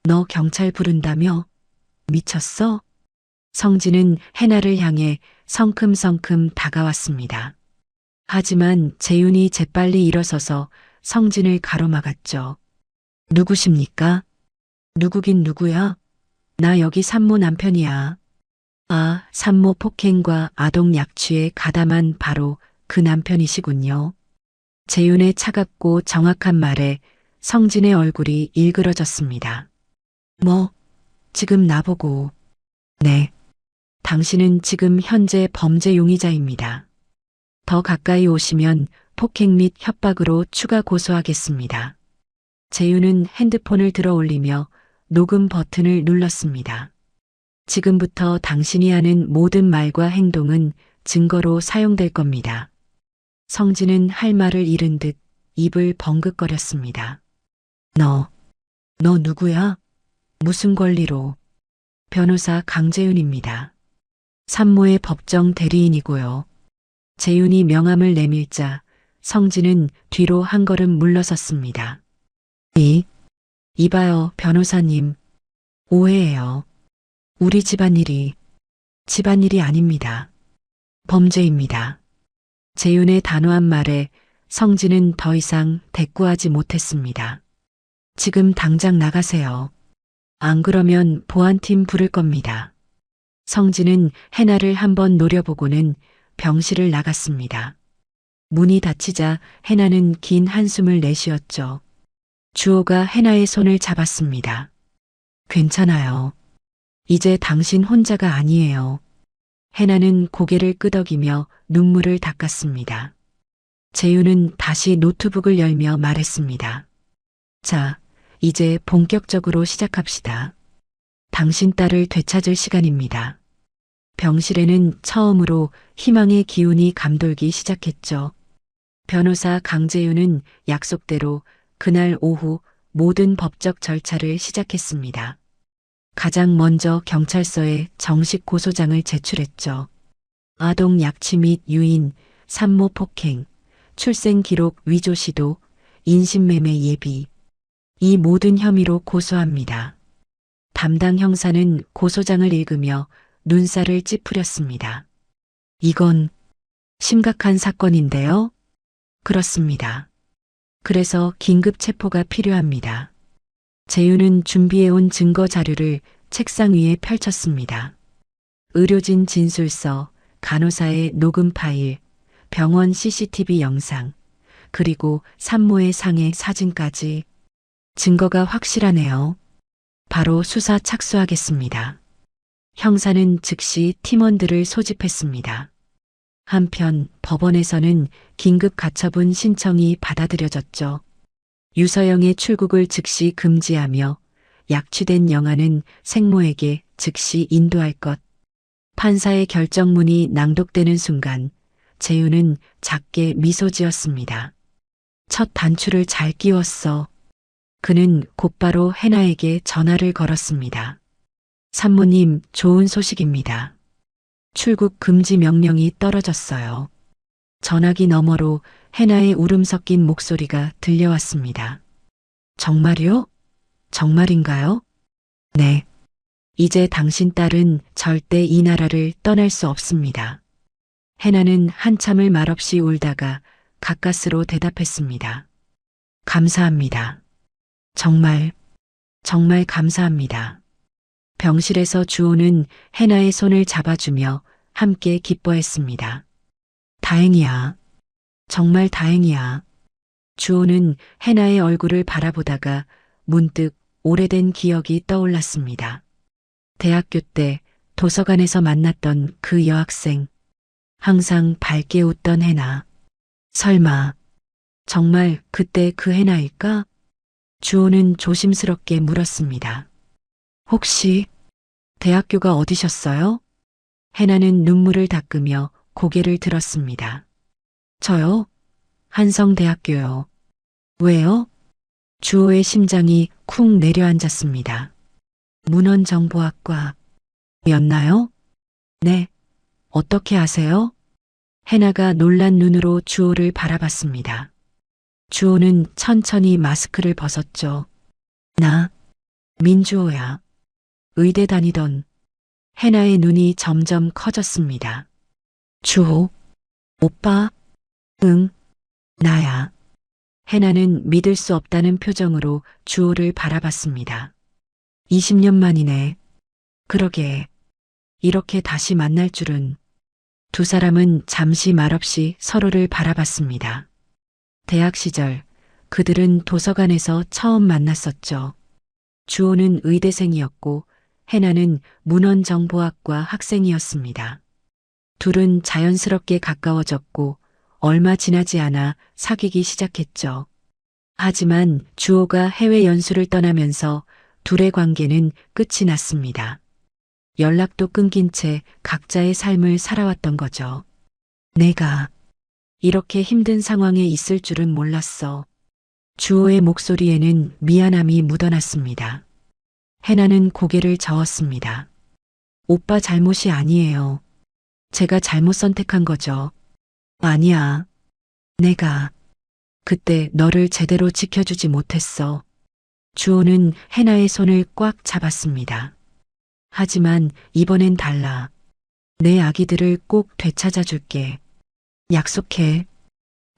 너 경찰 부른다며? 미쳤어? 성진은 해나를 향해 성큼성큼 다가왔습니다. 하지만 재윤이 재빨리 일어서서 성진을 가로막았죠. 누구십니까? 누구긴 누구야? 나 여기 산모 남편이야. 아, 산모 폭행과 아동 약취에 가담한 바로 그 남편이시군요. 재윤의 차갑고 정확한 말에 성진의 얼굴이 일그러졌습니다. 뭐, 지금 나보고. 네. 당신은 지금 현재 범죄 용의자입니다. 더 가까이 오시면 폭행 및 협박으로 추가 고소하겠습니다. 재윤은 핸드폰을 들어 올리며 녹음 버튼을 눌렀습니다. 지금부터 당신이 하는 모든 말과 행동은 증거로 사용될 겁니다. 성진은 할 말을 잃은 듯 입을 벙긋거렸습니다. 너 누구야? 무슨 권리로? 변호사 강재윤입니다. 산모의 법정 대리인이고요. 재윤이 명함을 내밀자 성진은 뒤로 한 걸음 물러섰습니다. 이봐요, 변호사님. 오해예요. 우리 집안일이 아닙니다. 범죄입니다. 재윤의 단호한 말에 성진은 더 이상 대꾸하지 못했습니다. 지금 당장 나가세요. 안 그러면 보안팀 부를 겁니다. 성진은 해나를 한번 노려보고는 병실을 나갔습니다. 문이 닫히자 해나는 긴 한숨을 내쉬었죠. 주호가 해나의 손을 잡았습니다. 괜찮아요. 이제 당신 혼자가 아니에요. 해나는 고개를 끄덕이며 눈물을 닦았습니다. 재윤은 다시 노트북을 열며 말했습니다. 자, 이제 본격적으로 시작합시다. 당신 딸을 되찾을 시간입니다. 병실에는 처음으로 희망의 기운이 감돌기 시작했죠. 변호사 강재윤은 약속대로 그날 오후 모든 법적 절차를 시작했습니다. 가장 먼저 경찰서에 정식 고소장을 제출했죠. 아동 약취 및 유인, 산모 폭행, 출생 기록 위조 시도, 인신매매 예비. 이 모든 혐의로 고소합니다. 담당 형사는 고소장을 읽으며 눈살을 찌푸렸습니다. 이건 심각한 사건인데요? 그렇습니다. 그래서 긴급 체포가 필요합니다. 재윤은 준비해온 증거 자료를 책상 위에 펼쳤습니다. 의료진 진술서, 간호사의 녹음 파일, 병원 CCTV 영상, 그리고 산모의 상해 사진까지. 증거가 확실하네요. 바로 수사 착수하겠습니다. 형사는 즉시 팀원들을 소집했습니다. 한편 법원에서는 긴급 가처분 신청이 받아들여졌죠. 유서영의 출국을 즉시 금지하며 약취된 영아는 생모에게 즉시 인도할 것. 판사의 결정문이 낭독되는 순간 재윤은 작게 미소 지었습니다. 첫 단추를 잘 끼웠어. 그는 곧바로 해나에게 전화를 걸었습니다. 산모님, 좋은 소식입니다. 출국 금지 명령이 떨어졌어요. 전화기 너머로 해나의 울음 섞인 목소리가 들려왔습니다. 정말요? 정말인가요? 네. 이제 당신 딸은 절대 이 나라를 떠날 수 없습니다. 해나는 한참을 말없이 울다가 가까스로 대답했습니다. 감사합니다. 정말 감사합니다. 병실에서 주호는 해나의 손을 잡아주며 함께 기뻐했습니다. 다행이야. 정말 다행이야. 주호는 해나의 얼굴을 바라보다가 문득 오래된 기억이 떠올랐습니다. 대학교 때 도서관에서 만났던 그 여학생. 항상 밝게 웃던 해나. 설마 정말 그때 그 해나일까? 주호는 조심스럽게 물었습니다. 혹시 대학교가 어디셨어요? 해나는 눈물을 닦으며 고개를 들었습니다. 저요? 한성대학교요. 왜요? 주호의 심장이 쿵 내려앉았습니다. 문헌정보학과였나요? 네. 어떻게 아세요? 해나가 놀란 눈으로 주호를 바라봤습니다. 주호는 천천히 마스크를 벗었죠. 나 민주호야. 의대 다니던. 해나의 눈이 점점 커졌습니다. 주호, 오빠, 응, 나야. 해나는 믿을 수 없다는 표정으로 주호를 바라봤습니다. 20년 만이네. 그러게. 이렇게 다시 만날 줄은. 두 사람은 잠시 말없이 서로를 바라봤습니다. 대학 시절 그들은 도서관에서 처음 만났었죠. 주호는 의대생이었고 해나는 문헌정보학과 학생이었습니다. 둘은 자연스럽게 가까워졌고 얼마 지나지 않아 사귀기 시작했죠. 하지만 주호가 해외 연수를 떠나면서 둘의 관계는 끝이 났습니다. 연락도 끊긴 채 각자의 삶을 살아왔던 거죠. 내가 이렇게 힘든 상황에 있을 줄은 몰랐어. 주호의 목소리에는 미안함이 묻어났습니다. 해나는 고개를 저었습니다. 오빠 잘못이 아니에요. 제가 잘못 선택한 거죠. 아니야. 내가 그때 너를 제대로 지켜주지 못했어. 주호는 해나의 손을 꽉 잡았습니다. 하지만 이번엔 달라. 내 아기들을 꼭 되찾아 줄게. 약속해.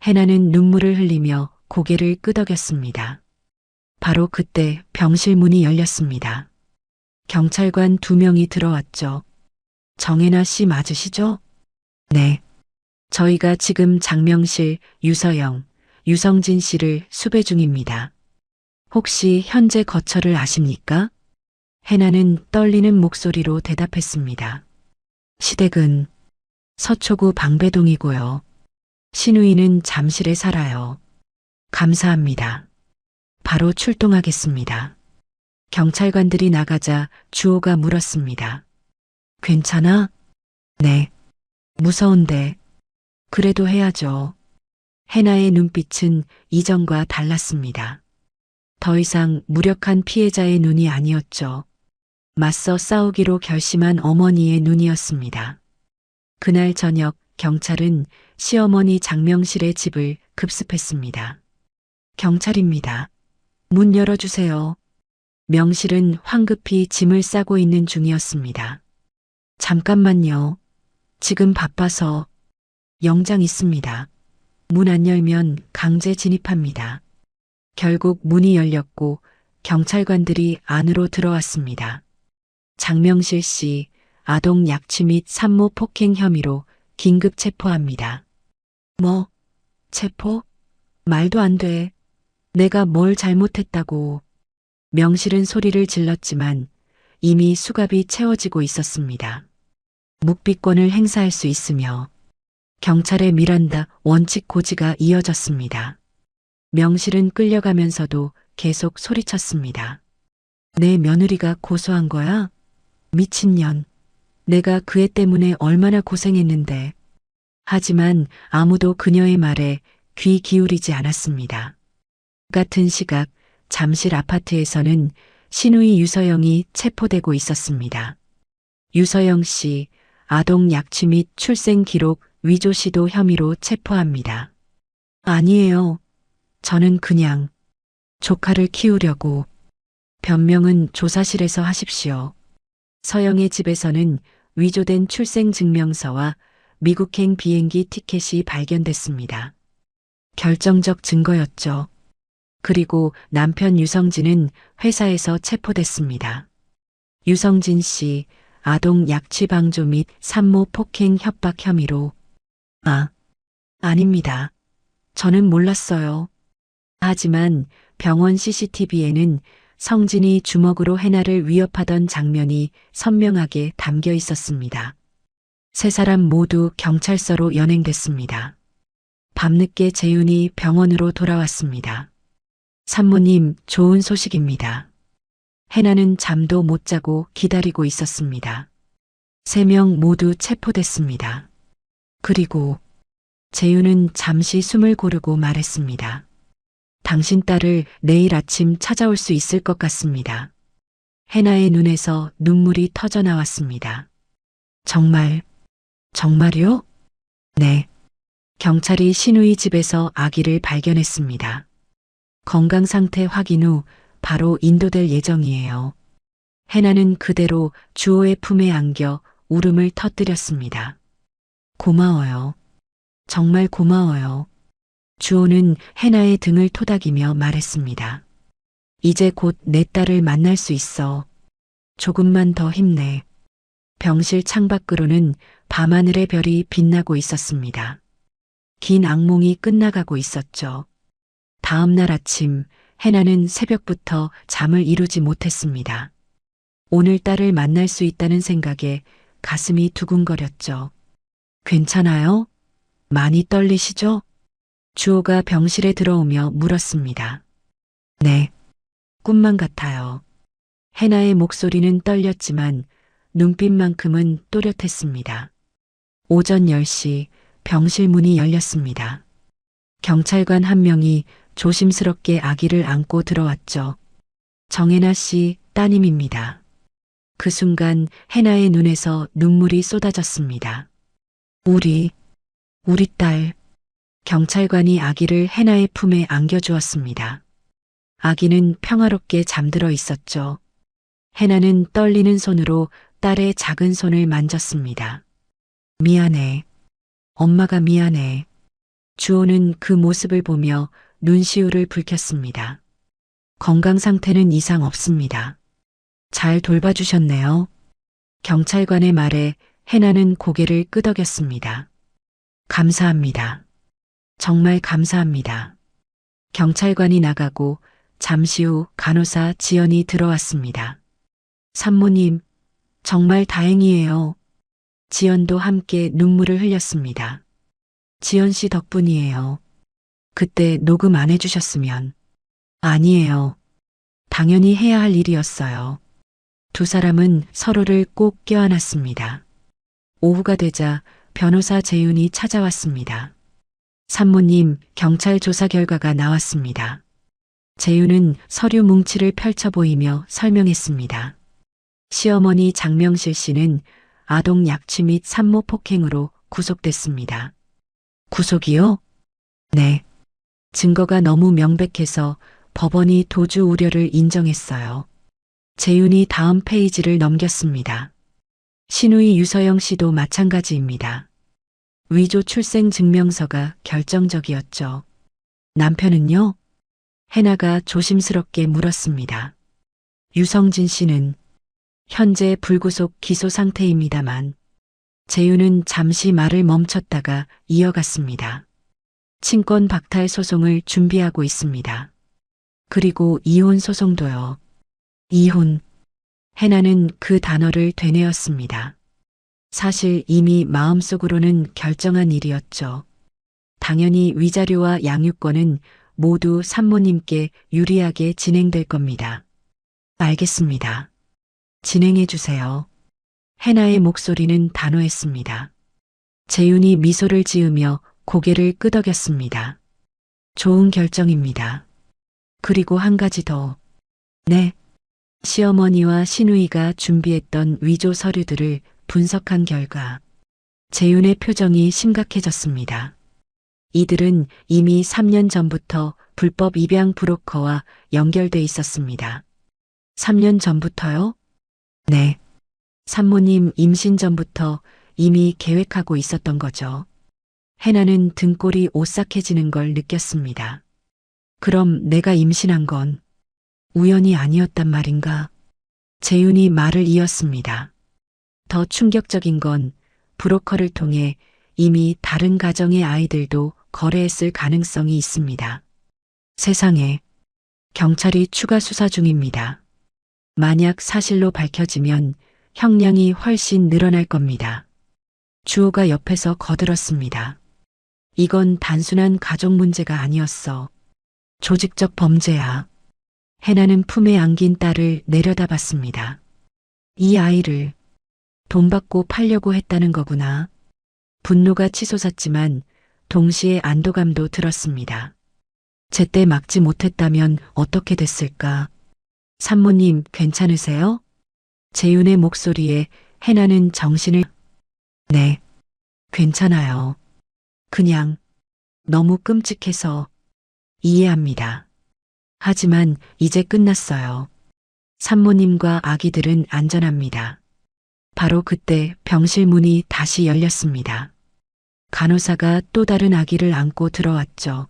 해나는 눈물을 흘리며 고개를 끄덕였습니다. 바로 그때 병실 문이 열렸습니다. 경찰관 2명이 들어왔죠. 정혜나 씨 맞으시죠? 네. 저희가 지금 장명실 유서영, 유성진 씨를 수배 중입니다. 혹시 현재 거처를 아십니까? 해나는 떨리는 목소리로 대답했습니다. 시댁은 서초구 방배동이고요. 신우이는 잠실에 살아요. 감사합니다. 바로 출동하겠습니다. 경찰관들이 나가자 주호가 물었습니다. 괜찮아? 네. 무서운데. 그래도 해야죠. 해나의 눈빛은 이전과 달랐습니다. 더 이상 무력한 피해자의 눈이 아니었죠. 맞서 싸우기로 결심한 어머니의 눈이었습니다. 그날 저녁 경찰은 시어머니 장명실의 집을 급습했습니다. 경찰입니다. 문 열어주세요. 명실은 황급히 짐을 싸고 있는 중이었습니다. 잠깐만요. 지금 바빠서. 영장 있습니다. 문 안 열면 강제 진입합니다. 결국 문이 열렸고 경찰관들이 안으로 들어왔습니다. 장명실 씨 아동 약취 및 산모 폭행 혐의로 긴급 체포합니다. 뭐? 체포? 말도 안 돼. 내가 뭘 잘못했다고. 명실은 소리를 질렀지만 이미 수갑이 채워지고 있었습니다. 묵비권을 행사할 수 있으며 경찰의 미란다 원칙 고지가 이어졌습니다. 명실은 끌려가면서도 계속 소리쳤습니다. 내 며느리가 고소한 거야? 미친년. 내가 그 애 때문에 얼마나 고생했는데. 하지만 아무도 그녀의 말에 귀 기울이지 않았습니다. 같은 시각 잠실 아파트에서는 신우이 유서영이 체포되고 있었습니다. 유서영 씨 아동 약취 및 출생 기록 위조 시도 혐의로 체포합니다. 아니에요. 저는 그냥 조카를 키우려고. 변명은 조사실에서 하십시오. 서영의 집에서는 위조된 출생증명서와 미국행 비행기 티켓이 발견됐습니다. 결정적 증거였죠. 그리고 남편 유성진은 회사에서 체포됐습니다. 유성진 씨 아동 약취 방조 및 산모 폭행 협박 혐의로. 아닙니다. 저는 몰랐어요. 하지만 병원 CCTV에는 성진이 주먹으로 해나를 위협하던 장면이 선명하게 담겨 있었습니다. 세 사람 모두 경찰서로 연행됐습니다. 밤늦게 재윤이 병원으로 돌아왔습니다. 산모님, 좋은 소식입니다. 해나는 잠도 못 자고 기다리고 있었습니다. 3명 모두 체포됐습니다. 그리고 재윤은 잠시 숨을 고르고 말했습니다. 당신 딸을 내일 아침 찾아올 수 있을 것 같습니다. 해나의 눈에서 눈물이 터져 나왔습니다. 정말요? 네. 경찰이 신우이 집에서 아기를 발견했습니다. 건강 상태 확인 후 바로 인도될 예정이에요. 해나는 그대로 주호의 품에 안겨 울음을 터뜨렸습니다. 고마워요. 정말 고마워요. 주호는 해나의 등을 토닥이며 말했습니다. 이제 곧 내 딸을 만날 수 있어. 조금만 더 힘내. 병실 창밖으로는 밤하늘의 별이 빛나고 있었습니다. 긴 악몽이 끝나가고 있었죠. 다음 날 아침 해나는 새벽부터 잠을 이루지 못했습니다. 오늘 딸을 만날 수 있다는 생각에 가슴이 두근거렸죠. 괜찮아요? 많이 떨리시죠? 주호가 병실에 들어오며 물었습니다. 네, 꿈만 같아요. 해나의 목소리는 떨렸지만 눈빛만큼은 또렷했습니다. 오전 10시 병실 문이 열렸습니다. 경찰관 한 명이 조심스럽게 아기를 안고 들어왔죠. 정혜나 씨 따님입니다. 그 순간 해나의 눈에서 눈물이 쏟아졌습니다. 우리 딸. 경찰관이 아기를 해나의 품에 안겨주었습니다. 아기는 평화롭게 잠들어 있었죠. 해나는 떨리는 손으로 딸의 작은 손을 만졌습니다. 미안해. 엄마가 미안해. 주호는 그 모습을 보며 눈시울을 붉혔습니다. 건강 상태는 이상 없습니다. 잘 돌봐주셨네요. 경찰관의 말에 해나는 고개를 끄덕였습니다. 감사합니다. 정말 감사합니다. 경찰관이 나가고 잠시 후 간호사 지연이 들어왔습니다. 산모님, 정말 다행이에요. 지연도 함께 눈물을 흘렸습니다. 지연 씨 덕분이에요. 그때 녹음 안 해주셨으면. 아니에요. 당연히 해야 할 일이었어요. 두 사람은 서로를 꼭 껴안았습니다. 오후가 되자 변호사 재윤이 찾아왔습니다. 산모님, 경찰 조사 결과가 나왔습니다. 재윤은 서류 뭉치를 펼쳐 보이며 설명했습니다. 시어머니 장명실 씨는 아동 약취 및 산모 폭행으로 구속됐습니다. 구속이요? 네. 증거가 너무 명백해서 법원이 도주 우려를 인정했어요. 재윤이 다음 페이지를 넘겼습니다. 신우이 유서영 씨도 마찬가지입니다. 위조 출생 증명서가 결정적이었죠. 남편은요? 해나가 조심스럽게 물었습니다. 유성진 씨는 현재 불구속 기소 상태입니다만 재윤은 잠시 말을 멈췄다가 이어갔습니다. 친권 박탈 소송을 준비하고 있습니다. 그리고 이혼 소송도요. 이혼. 해나는 그 단어를 되뇌었습니다. 사실 이미 마음속으로는 결정한 일이었죠. 당연히 위자료와 양육권은 모두 산모님께 유리하게 진행될 겁니다. 알겠습니다. 진행해 주세요. 해나의 목소리는 단호했습니다. 재윤이 미소를 지으며 고개를 끄덕였습니다. 좋은 결정입니다. 그리고 한 가지 더. 네. 시어머니와 시누이가 준비했던 위조 서류들을 분석한 결과 재윤의 표정이 심각해졌습니다. 이들은 이미 3년 전부터 불법 입양 브로커와 연결돼 있었습니다. 3년 전부터요? 네. 산모님 임신 전부터 이미 계획하고 있었던 거죠. 해나는 등골이 오싹해지는 걸 느꼈습니다. 그럼 내가 임신한 건 우연이 아니었단 말인가? 재윤이 말을 이었습니다. 더 충격적인 건 브로커를 통해 이미 다른 가정의 아이들도 거래했을 가능성이 있습니다. 세상에, 경찰이 추가 수사 중입니다. 만약 사실로 밝혀지면 형량이 훨씬 늘어날 겁니다. 주호가 옆에서 거들었습니다. 이건 단순한 가족 문제가 아니었어. 조직적 범죄야. 해나는 품에 안긴 딸을 내려다봤습니다. 이 아이를 돈 받고 팔려고 했다는 거구나. 분노가 치솟았지만 동시에 안도감도 들었습니다. 제때 막지 못했다면 어떻게 됐을까? 산모님 괜찮으세요? 재윤의 목소리에 해나는 정신을 네, 괜찮아요. 그냥 너무 끔찍해서 이해합니다. 하지만 이제 끝났어요. 산모님과 아기들은 안전합니다. 바로 그때 병실 문이 다시 열렸습니다. 간호사가 또 다른 아기를 안고 들어왔죠.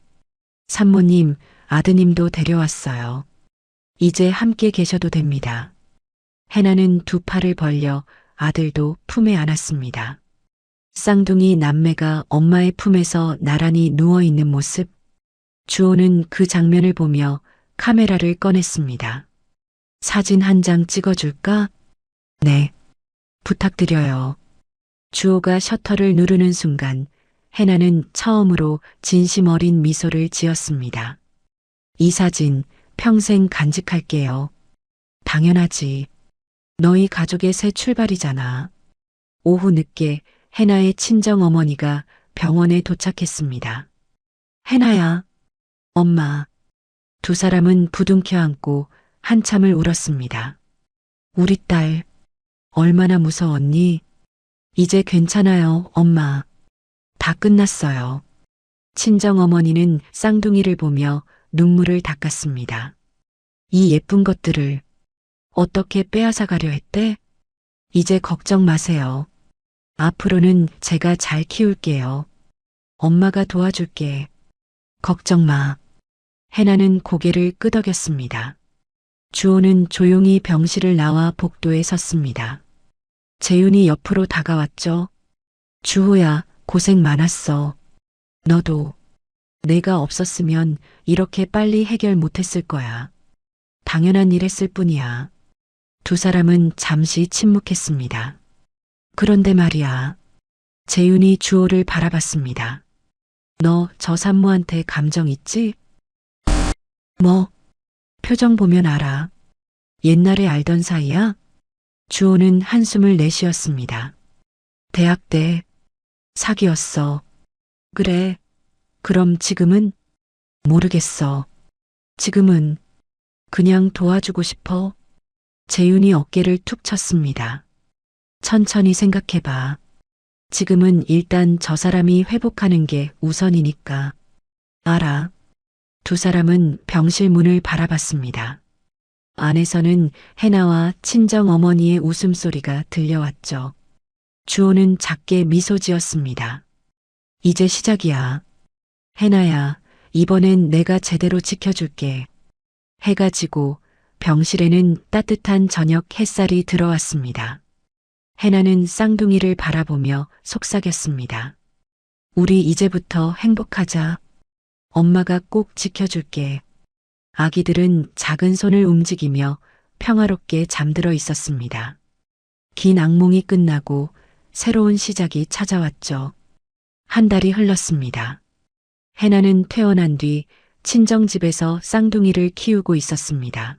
산모님, 아드님도 데려왔어요. 이제 함께 계셔도 됩니다. 해나는 두 팔을 벌려 아들도 품에 안았습니다. 쌍둥이 남매가 엄마의 품에서 나란히 누워있는 모습. 주호는 그 장면을 보며 카메라를 꺼냈습니다. 사진 한 장 찍어줄까? 네. 부탁드려요. 주호가 셔터를 누르는 순간 해나는 처음으로 진심 어린 미소를 지었습니다. 이 사진 평생 간직할게요. 당연하지. 너희 가족의 새 출발이잖아. 오후 늦게 해나의 친정 어머니가 병원에 도착했습니다. 해나야, 엄마. 두 사람은 부둥켜 안고 한참을 울었습니다. 우리 딸, 얼마나 무서웠니? 이제 괜찮아요, 엄마. 다 끝났어요. 친정 어머니는 쌍둥이를 보며 눈물을 닦았습니다. 이 예쁜 것들을 어떻게 빼앗아 가려 했대? 이제 걱정 마세요. 앞으로는 제가 잘 키울게요. 엄마가 도와줄게. 걱정 마. 해나는 고개를 끄덕였습니다. 주호는 조용히 병실을 나와 복도에 섰습니다. 재윤이 옆으로 다가왔죠. 주호야, 고생 많았어. 너도. 내가 없었으면 이렇게 빨리 해결 못했을 거야. 당연한 일 했을 뿐이야. 두 사람은 잠시 침묵했습니다. 그런데 말이야. 재윤이 주호를 바라봤습니다. 너 저 산모한테 감정 있지? 뭐? 표정 보면 알아. 옛날에 알던 사이야? 주호는 한숨을 내쉬었습니다. 대학 때 사귀었어. 그래. 그럼 지금은? 모르겠어. 지금은 그냥 도와주고 싶어. 재윤이 어깨를 툭 쳤습니다. 천천히 생각해봐. 지금은 일단 저 사람이 회복하는 게 우선이니까. 알아. 두 사람은 병실 문을 바라봤습니다. 안에서는 해나와 친정 어머니의 웃음소리가 들려왔죠. 주호는 작게 미소 지었습니다. 이제 시작이야. 해나야, 이번엔 내가 제대로 지켜줄게. 해가 지고 병실에는 따뜻한 저녁 햇살이 들어왔습니다. 해나는 쌍둥이를 바라보며 속삭였습니다. 우리 이제부터 행복하자. 엄마가 꼭 지켜줄게. 아기들은 작은 손을 움직이며 평화롭게 잠들어 있었습니다. 긴 악몽이 끝나고 새로운 시작이 찾아왔죠. 한 달이 흘렀습니다. 해나는 퇴원한 뒤 친정집에서 쌍둥이를 키우고 있었습니다.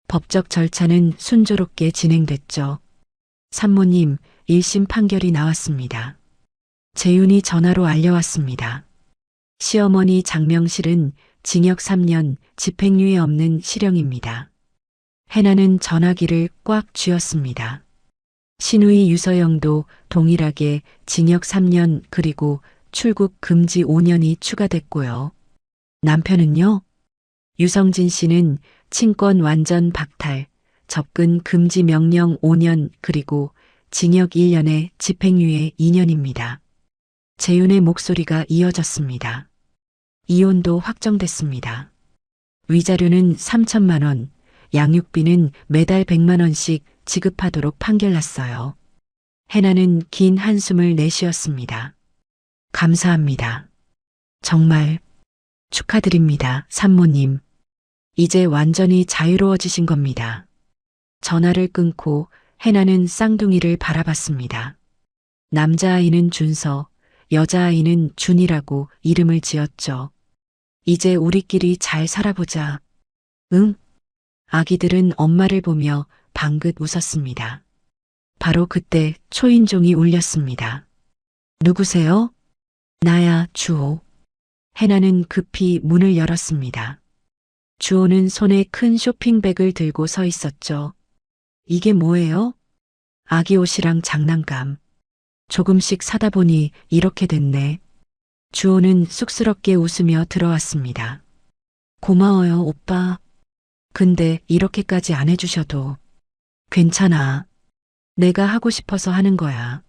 법적 절차는 순조롭게 진행됐죠. 산모님, 1심 판결이 나왔습니다. 재윤이 전화로 알려왔습니다. 시어머니 장명실은 징역 3년, 집행유예 없는 실형입니다. 해나는 전화기를 꽉 쥐었습니다. 신우이 유서영도 동일하게 징역 3년 그리고 출국 금지 5년이 추가됐고요. 남편은요? 유성진 씨는 친권 완전 박탈, 접근 금지 명령 5년 그리고 징역 1년에 집행유예 2년입니다. 재윤의 목소리가 이어졌습니다. 이혼도 확정됐습니다. 위자료는 3천만 원, 양육비는 매달 100만 원씩 지급하도록 판결났어요. 해나는 긴 한숨을 내쉬었습니다. 감사합니다. 정말 축하드립니다, 산모님. 이제 완전히 자유로워지신 겁니다. 전화를 끊고 해나는 쌍둥이를 바라봤습니다. 남자아이는 준서, 여자아이는 준이라고 이름을 지었죠. 이제 우리끼리 잘 살아보자. 응? 아기들은 엄마를 보며 방긋 웃었습니다. 바로 그때 초인종이 울렸습니다. 누구세요? 나야, 주호. 해나는 급히 문을 열었습니다. 주호는 손에 큰 쇼핑백을 들고 서 있었죠. 이게 뭐예요? 아기 옷이랑 장난감. 조금씩 사다 보니 이렇게 됐네. 주호는 쑥스럽게 웃으며 들어왔습니다. 고마워요, 오빠. 근데 이렇게까지 안 해주셔도 괜찮아. 내가 하고 싶어서 하는 거야.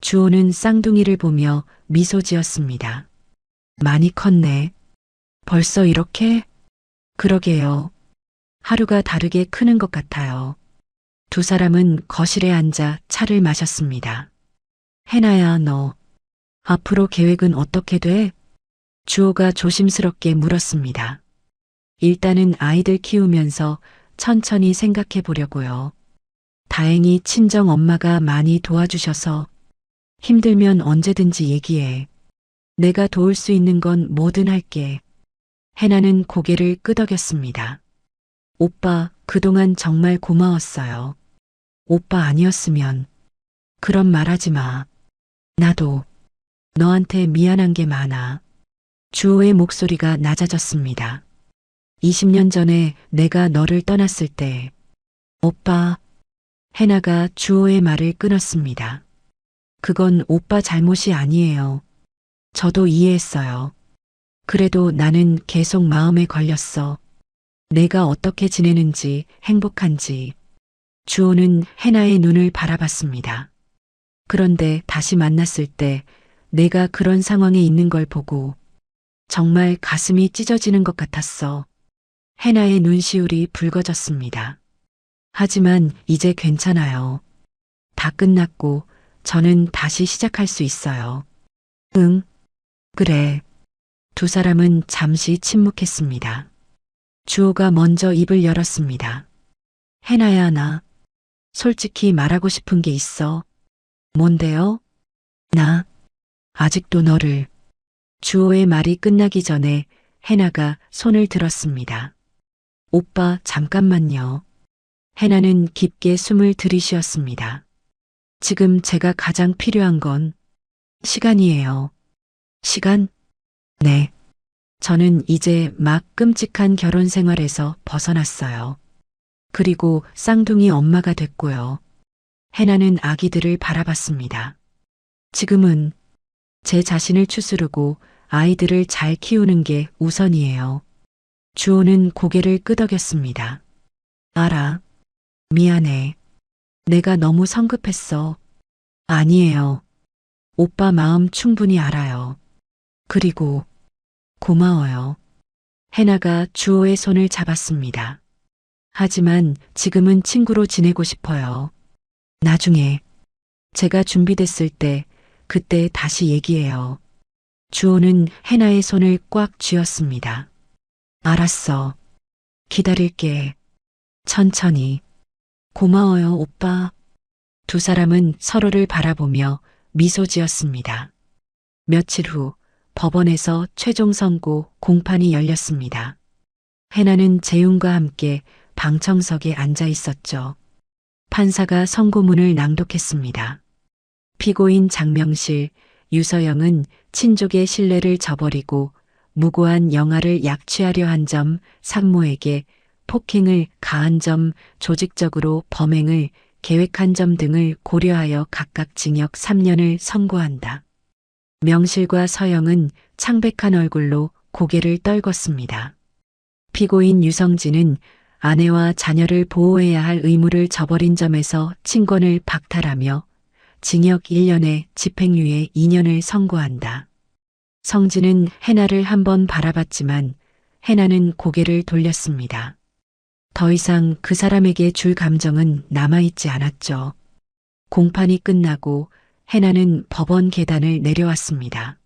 주호는 쌍둥이를 보며 미소 지었습니다. 많이 컸네. 벌써 이렇게? 그러게요. 하루가 다르게 크는 것 같아요. 두 사람은 거실에 앉아 차를 마셨습니다. 해나야, 너 앞으로 계획은 어떻게 돼? 주호가 조심스럽게 물었습니다. 일단은 아이들 키우면서 천천히 생각해 보려고요. 다행히 친정 엄마가 많이 도와주셔서 힘들면 언제든지 얘기해. 내가 도울 수 있는 건 뭐든 할게. 해나는 고개를 끄덕였습니다. 오빠, 그동안 정말 고마웠어요. 오빠 아니었으면. 그런 말 하지 마. 나도 너한테 미안한 게 많아. 주호의 목소리가 낮아졌습니다. 20년 전에 내가 너를 떠났을 때, 오빠, 해나가 주호의 말을 끊었습니다. 그건 오빠 잘못이 아니에요. 저도 이해했어요. 그래도 나는 계속 마음에 걸렸어. 내가 어떻게 지내는지, 행복한지. 주호는 해나의 눈을 바라봤습니다. 그런데 다시 만났을 때 내가 그런 상황에 있는 걸 보고 정말 가슴이 찢어지는 것 같았어. 해나의 눈시울이 붉어졌습니다. 하지만 이제 괜찮아요. 다 끝났고 저는 다시 시작할 수 있어요. 응, 그래. 두 사람은 잠시 침묵했습니다. 주호가 먼저 입을 열었습니다. 해나야, 나 솔직히 말하고 싶은 게 있어. 뭔데요? 나 아직도 너를. 주호의 말이 끝나기 전에 해나가 손을 들었습니다. 오빠, 잠깐만요. 해나는 깊게 숨을 들이쉬었습니다. 지금 제가 가장 필요한 건 시간이에요. 시간? 네. 저는 이제 막 끔찍한 결혼 생활에서 벗어났어요. 그리고 쌍둥이 엄마가 됐고요. 해나는 아기들을 바라봤습니다. 지금은 제 자신을 추스르고 아이들을 잘 키우는 게 우선이에요. 주호는 고개를 끄덕였습니다. 알아. 미안해. 내가 너무 성급했어. 아니에요. 오빠 마음 충분히 알아요. 그리고 고마워요. 해나가 주호의 손을 잡았습니다. 하지만 지금은 친구로 지내고 싶어요. 나중에 제가 준비됐을 때 그때 다시 얘기해요. 주호는 해나의 손을 꽉 쥐었습니다. 알았어. 기다릴게. 천천히. 고마워요, 오빠. 두 사람은 서로를 바라보며 미소 지었습니다. 며칠 후 법원에서 최종 선고 공판이 열렸습니다. 해나는 재윤과 함께 방청석에 앉아 있었죠. 판사가 선고문을 낭독했습니다. 피고인 장명실, 유서영은 친족의 신뢰를 저버리고 무고한 영아를 약취하려 한 점, 상모에게 폭행을 가한 점, 조직적으로 범행을 계획한 점 등을 고려하여 각각 징역 3년을 선고한다. 명실과 서영은 창백한 얼굴로 고개를 떨궜습니다. 피고인 유성진은 아내와 자녀를 보호해야 할 의무를 저버린 점에서 친권을 박탈하며 징역 1년에 집행유예 2년을 선고한다. 성진은 해나를 한번 바라봤지만 해나는 고개를 돌렸습니다. 더 이상 그 사람에게 줄 감정은 남아있지 않았죠. 공판이 끝나고 해나는 법원 계단을 내려왔습니다.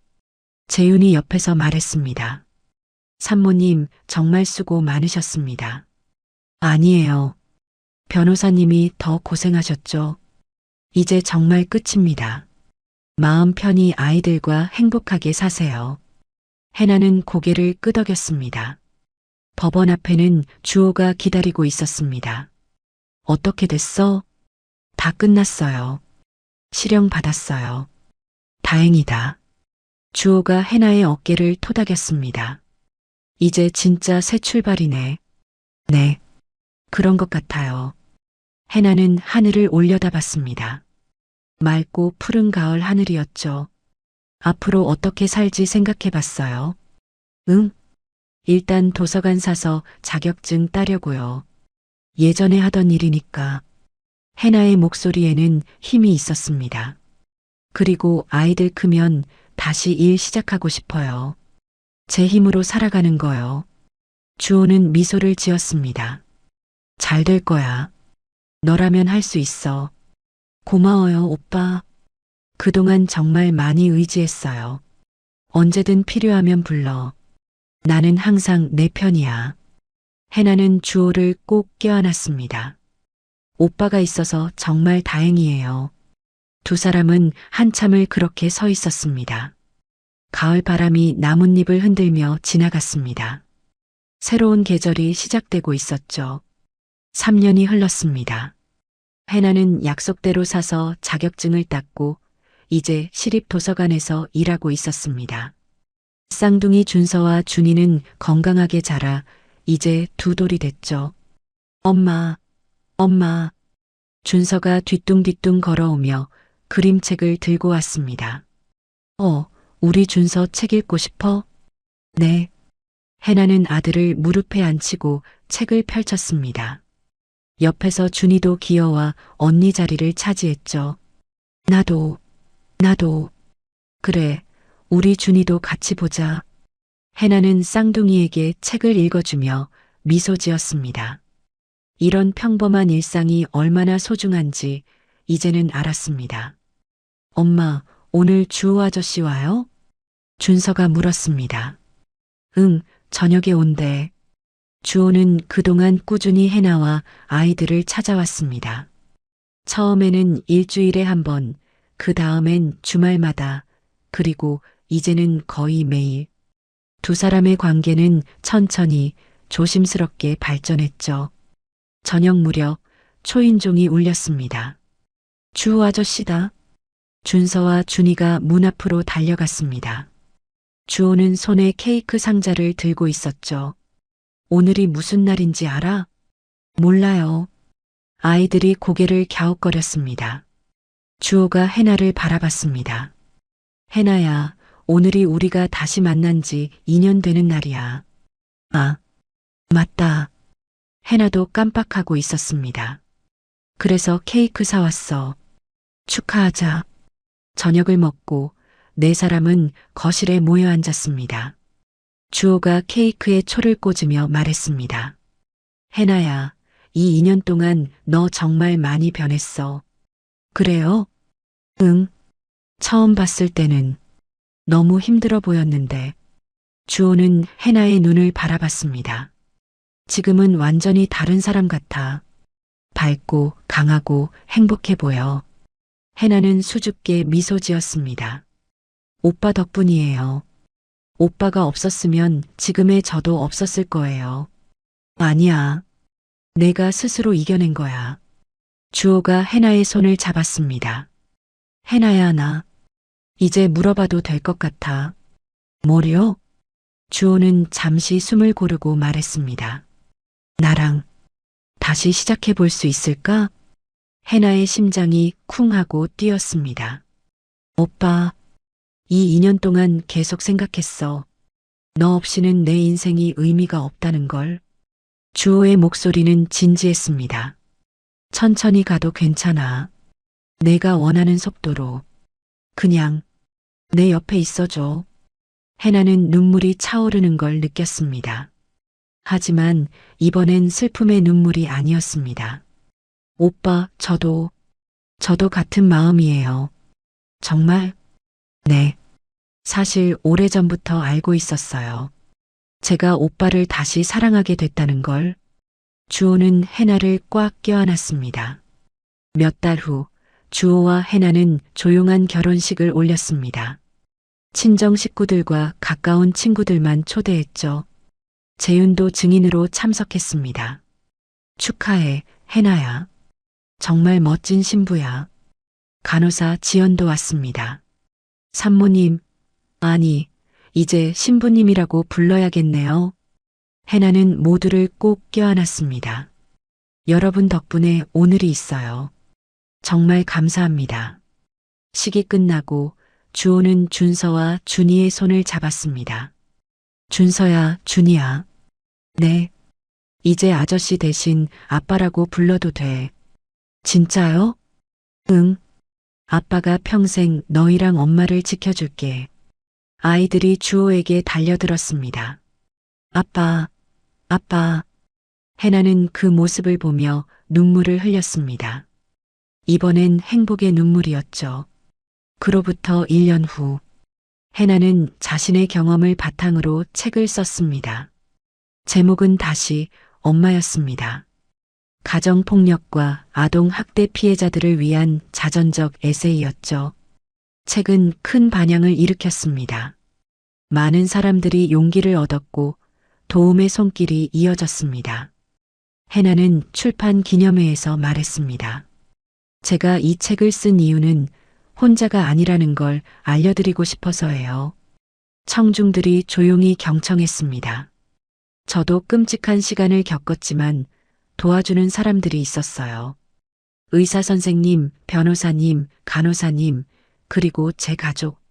재윤이 옆에서 말했습니다. 산모님, 정말 수고 많으셨습니다. 아니에요. 변호사님이 더 고생하셨죠. 이제 정말 끝입니다. 마음 편히 아이들과 행복하게 사세요. 해나는 고개를 끄덕였습니다. 법원 앞에는 주호가 기다리고 있었습니다. 어떻게 됐어? 다 끝났어요. 실형 받았어요. 다행이다. 주호가 해나의 어깨를 토닥였습니다. 이제 진짜 새 출발이네. 네, 그런 것 같아요. 해나는 하늘을 올려다봤습니다. 맑고 푸른 가을 하늘이었죠. 앞으로 어떻게 살지 생각해 봤어요? 응? 일단 도서관 사서 자격증 따려고요. 예전에 하던 일이니까. 해나의 목소리에는 힘이 있었습니다. 그리고 아이들 크면 다시 일 시작하고 싶어요. 제 힘으로 살아가는 거요. 주호는 미소를 지었습니다. 잘 될 거야. 너라면 할 수 있어. 고마워요, 오빠. 그동안 정말 많이 의지했어요. 언제든 필요하면 불러. 나는 항상 내 편이야. 해나는 주호를 꼭 껴안았습니다. 오빠가 있어서 정말 다행이에요. 두 사람은 한참을 그렇게 서 있었습니다. 가을 바람이 나뭇잎을 흔들며 지나갔습니다. 새로운 계절이 시작되고 있었죠. 3년이 흘렀습니다. 해나는 약속대로 사서 자격증을 땄고 이제 시립도서관에서 일하고 있었습니다. 쌍둥이 준서와 준이는 건강하게 자라 이제 두 돌이 됐죠. 엄마, 엄마. 준서가 뒤뚱뒤뚱 걸어오며 그림책을 들고 왔습니다. 우리 준서 책 읽고 싶어? 네. 해나는 아들을 무릎에 앉히고 책을 펼쳤습니다. 옆에서 준이도 기어와 언니 자리를 차지했죠. 나도. 그래, 우리 준이도 같이 보자. 해나는 쌍둥이에게 책을 읽어주며 미소 지었습니다. 이런 평범한 일상이 얼마나 소중한지 이제는 알았습니다. 엄마, 오늘 주호 아저씨 와요? 준서가 물었습니다. 응, 저녁에 온대. 주호는 그동안 꾸준히 해나와 아이들을 찾아왔습니다. 처음에는 일주일에 한 번, 그 다음엔 주말마다, 그리고 이제는 거의 매일. 두 사람의 관계는 천천히 조심스럽게 발전했죠. 저녁 무렵 초인종이 울렸습니다. 주호 아저씨다. 준서와 준이가 문 앞으로 달려갔습니다. 주호는 손에 케이크 상자를 들고 있었죠. 오늘이 무슨 날인지 알아? 몰라요. 아이들이 고개를 갸웃거렸습니다. 주호가 해나를 바라봤습니다. 해나야, 오늘이 우리가 다시 만난 지 2년 되는 날이야. 아, 맞다. 해나도 깜빡하고 있었습니다. 그래서 케이크 사왔어. 축하하자. 저녁을 먹고 네 사람은 거실에 모여 앉았습니다. 주호가 케이크에 초를 꽂으며 말했습니다. 해나야, 이 2년 동안 너 정말 많이 변했어. 그래요? 응. 처음 봤을 때는 너무 힘들어 보였는데. 주호는 해나의 눈을 바라봤습니다. 지금은 완전히 다른 사람 같아. 밝고 강하고 행복해 보여. 해나는 수줍게 미소 지었습니다. 오빠 덕분이에요. 오빠가 없었으면 지금의 저도 없었을 거예요. 아니야. 내가 스스로 이겨낸 거야. 주호가 해나의 손을 잡았습니다. 해나야, 나 이제 물어봐도 될 것 같아. 뭐요? 주호는 잠시 숨을 고르고 말했습니다. 나랑 다시 시작해 볼 수 있을까? 해나의 심장이 쿵 하고 뛰었습니다. 오빠, 이 2년 동안 계속 생각했어. 너 없이는 내 인생이 의미가 없다는 걸. 주호의 목소리는 진지했습니다. 천천히 가도 괜찮아. 내가 원하는 속도로. 그냥 내 옆에 있어줘. 해나는 눈물이 차오르는 걸 느꼈습니다. 하지만 이번엔 슬픔의 눈물이 아니었습니다. 오빠, 저도 같은 마음이에요. 정말? 네. 사실 오래전부터 알고 있었어요. 제가 오빠를 다시 사랑하게 됐다는 걸. 주호는 해나를 꽉 껴안았습니다. 몇 달 후 주호와 해나는 조용한 결혼식을 올렸습니다. 친정 식구들과 가까운 친구들만 초대했죠. 재윤도 증인으로 참석했습니다. 축하해, 해나야. 정말 멋진 신부야. 간호사 지연도 왔습니다. 산모님, 아니, 이제 신부님이라고 불러야겠네요. 해나는 모두를 꼭 껴안았습니다. 여러분 덕분에 오늘이 있어요. 정말 감사합니다. 식이 끝나고 주호는 준서와 준이의 손을 잡았습니다. 준서야, 준이야. 네. 이제 아저씨 대신 아빠라고 불러도 돼. 진짜요? 응. 아빠가 평생 너희랑 엄마를 지켜줄게. 아이들이 주호에게 달려들었습니다. 아빠, 아빠. 해나는 그 모습을 보며 눈물을 흘렸습니다. 이번엔 행복의 눈물이었죠. 그로부터 1년 후, 해나는 자신의 경험을 바탕으로 책을 썼습니다. 제목은 다시 엄마였습니다. 가정폭력과 아동학대 피해자들을 위한 자전적 에세이였죠. 책은 큰 반향을 일으켰습니다. 많은 사람들이 용기를 얻었고 도움의 손길이 이어졌습니다. 해나는 출판 기념회에서 말했습니다. 제가 이 책을 쓴 이유는 혼자가 아니라는 걸 알려드리고 싶어서예요. 청중들이 조용히 경청했습니다. 저도 끔찍한 시간을 겪었지만 도와주는 사람들이 있었어요. 의사 선생님, 변호사님, 간호사님, 그리고 제 가족.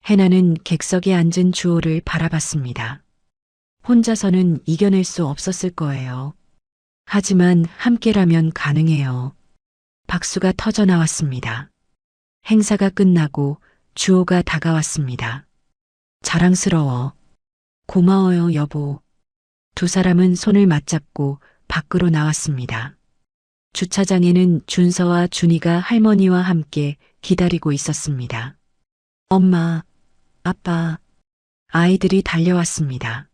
해나는 객석에 앉은 주호를 바라봤습니다. 혼자서는 이겨낼 수 없었을 거예요. 하지만 함께라면 가능해요. 박수가 터져 나왔습니다. 행사가 끝나고 주호가 다가왔습니다. 자랑스러워. 고마워요, 여보. 두 사람은 손을 맞잡고 밖으로 나왔습니다. 주차장에는 준서와 준이가 할머니와 함께 기다리고 있었습니다. 엄마, 아빠, 아이들이 달려왔습니다.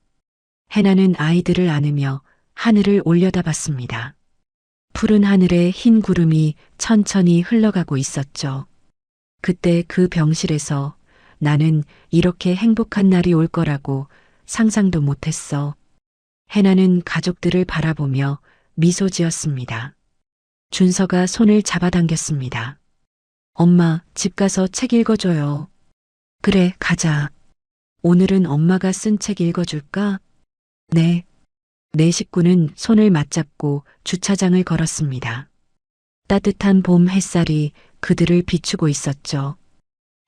해나는 아이들을 안으며 하늘을 올려다봤습니다. 푸른 하늘에 흰 구름이 천천히 흘러가고 있었죠. 그때 그 병실에서 나는 이렇게 행복한 날이 올 거라고 상상도 못했어. 해나는 가족들을 바라보며 미소 지었습니다. 준서가 손을 잡아당겼습니다. 엄마, 집 가서 책 읽어줘요. 그래, 가자. 오늘은 엄마가 쓴 책 읽어줄까? 네. 네 식구는 손을 맞잡고 주차장을 걸었습니다. 따뜻한 봄 햇살이 그들을 비추고 있었죠.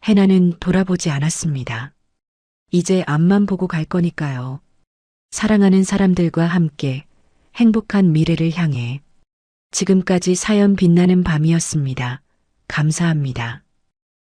해나는 돌아보지 않았습니다. 이제 앞만 보고 갈 거니까요. 사랑하는 사람들과 함께 행복한 미래를 향해. 지금까지 사연 빛나는 밤이었습니다. 감사합니다.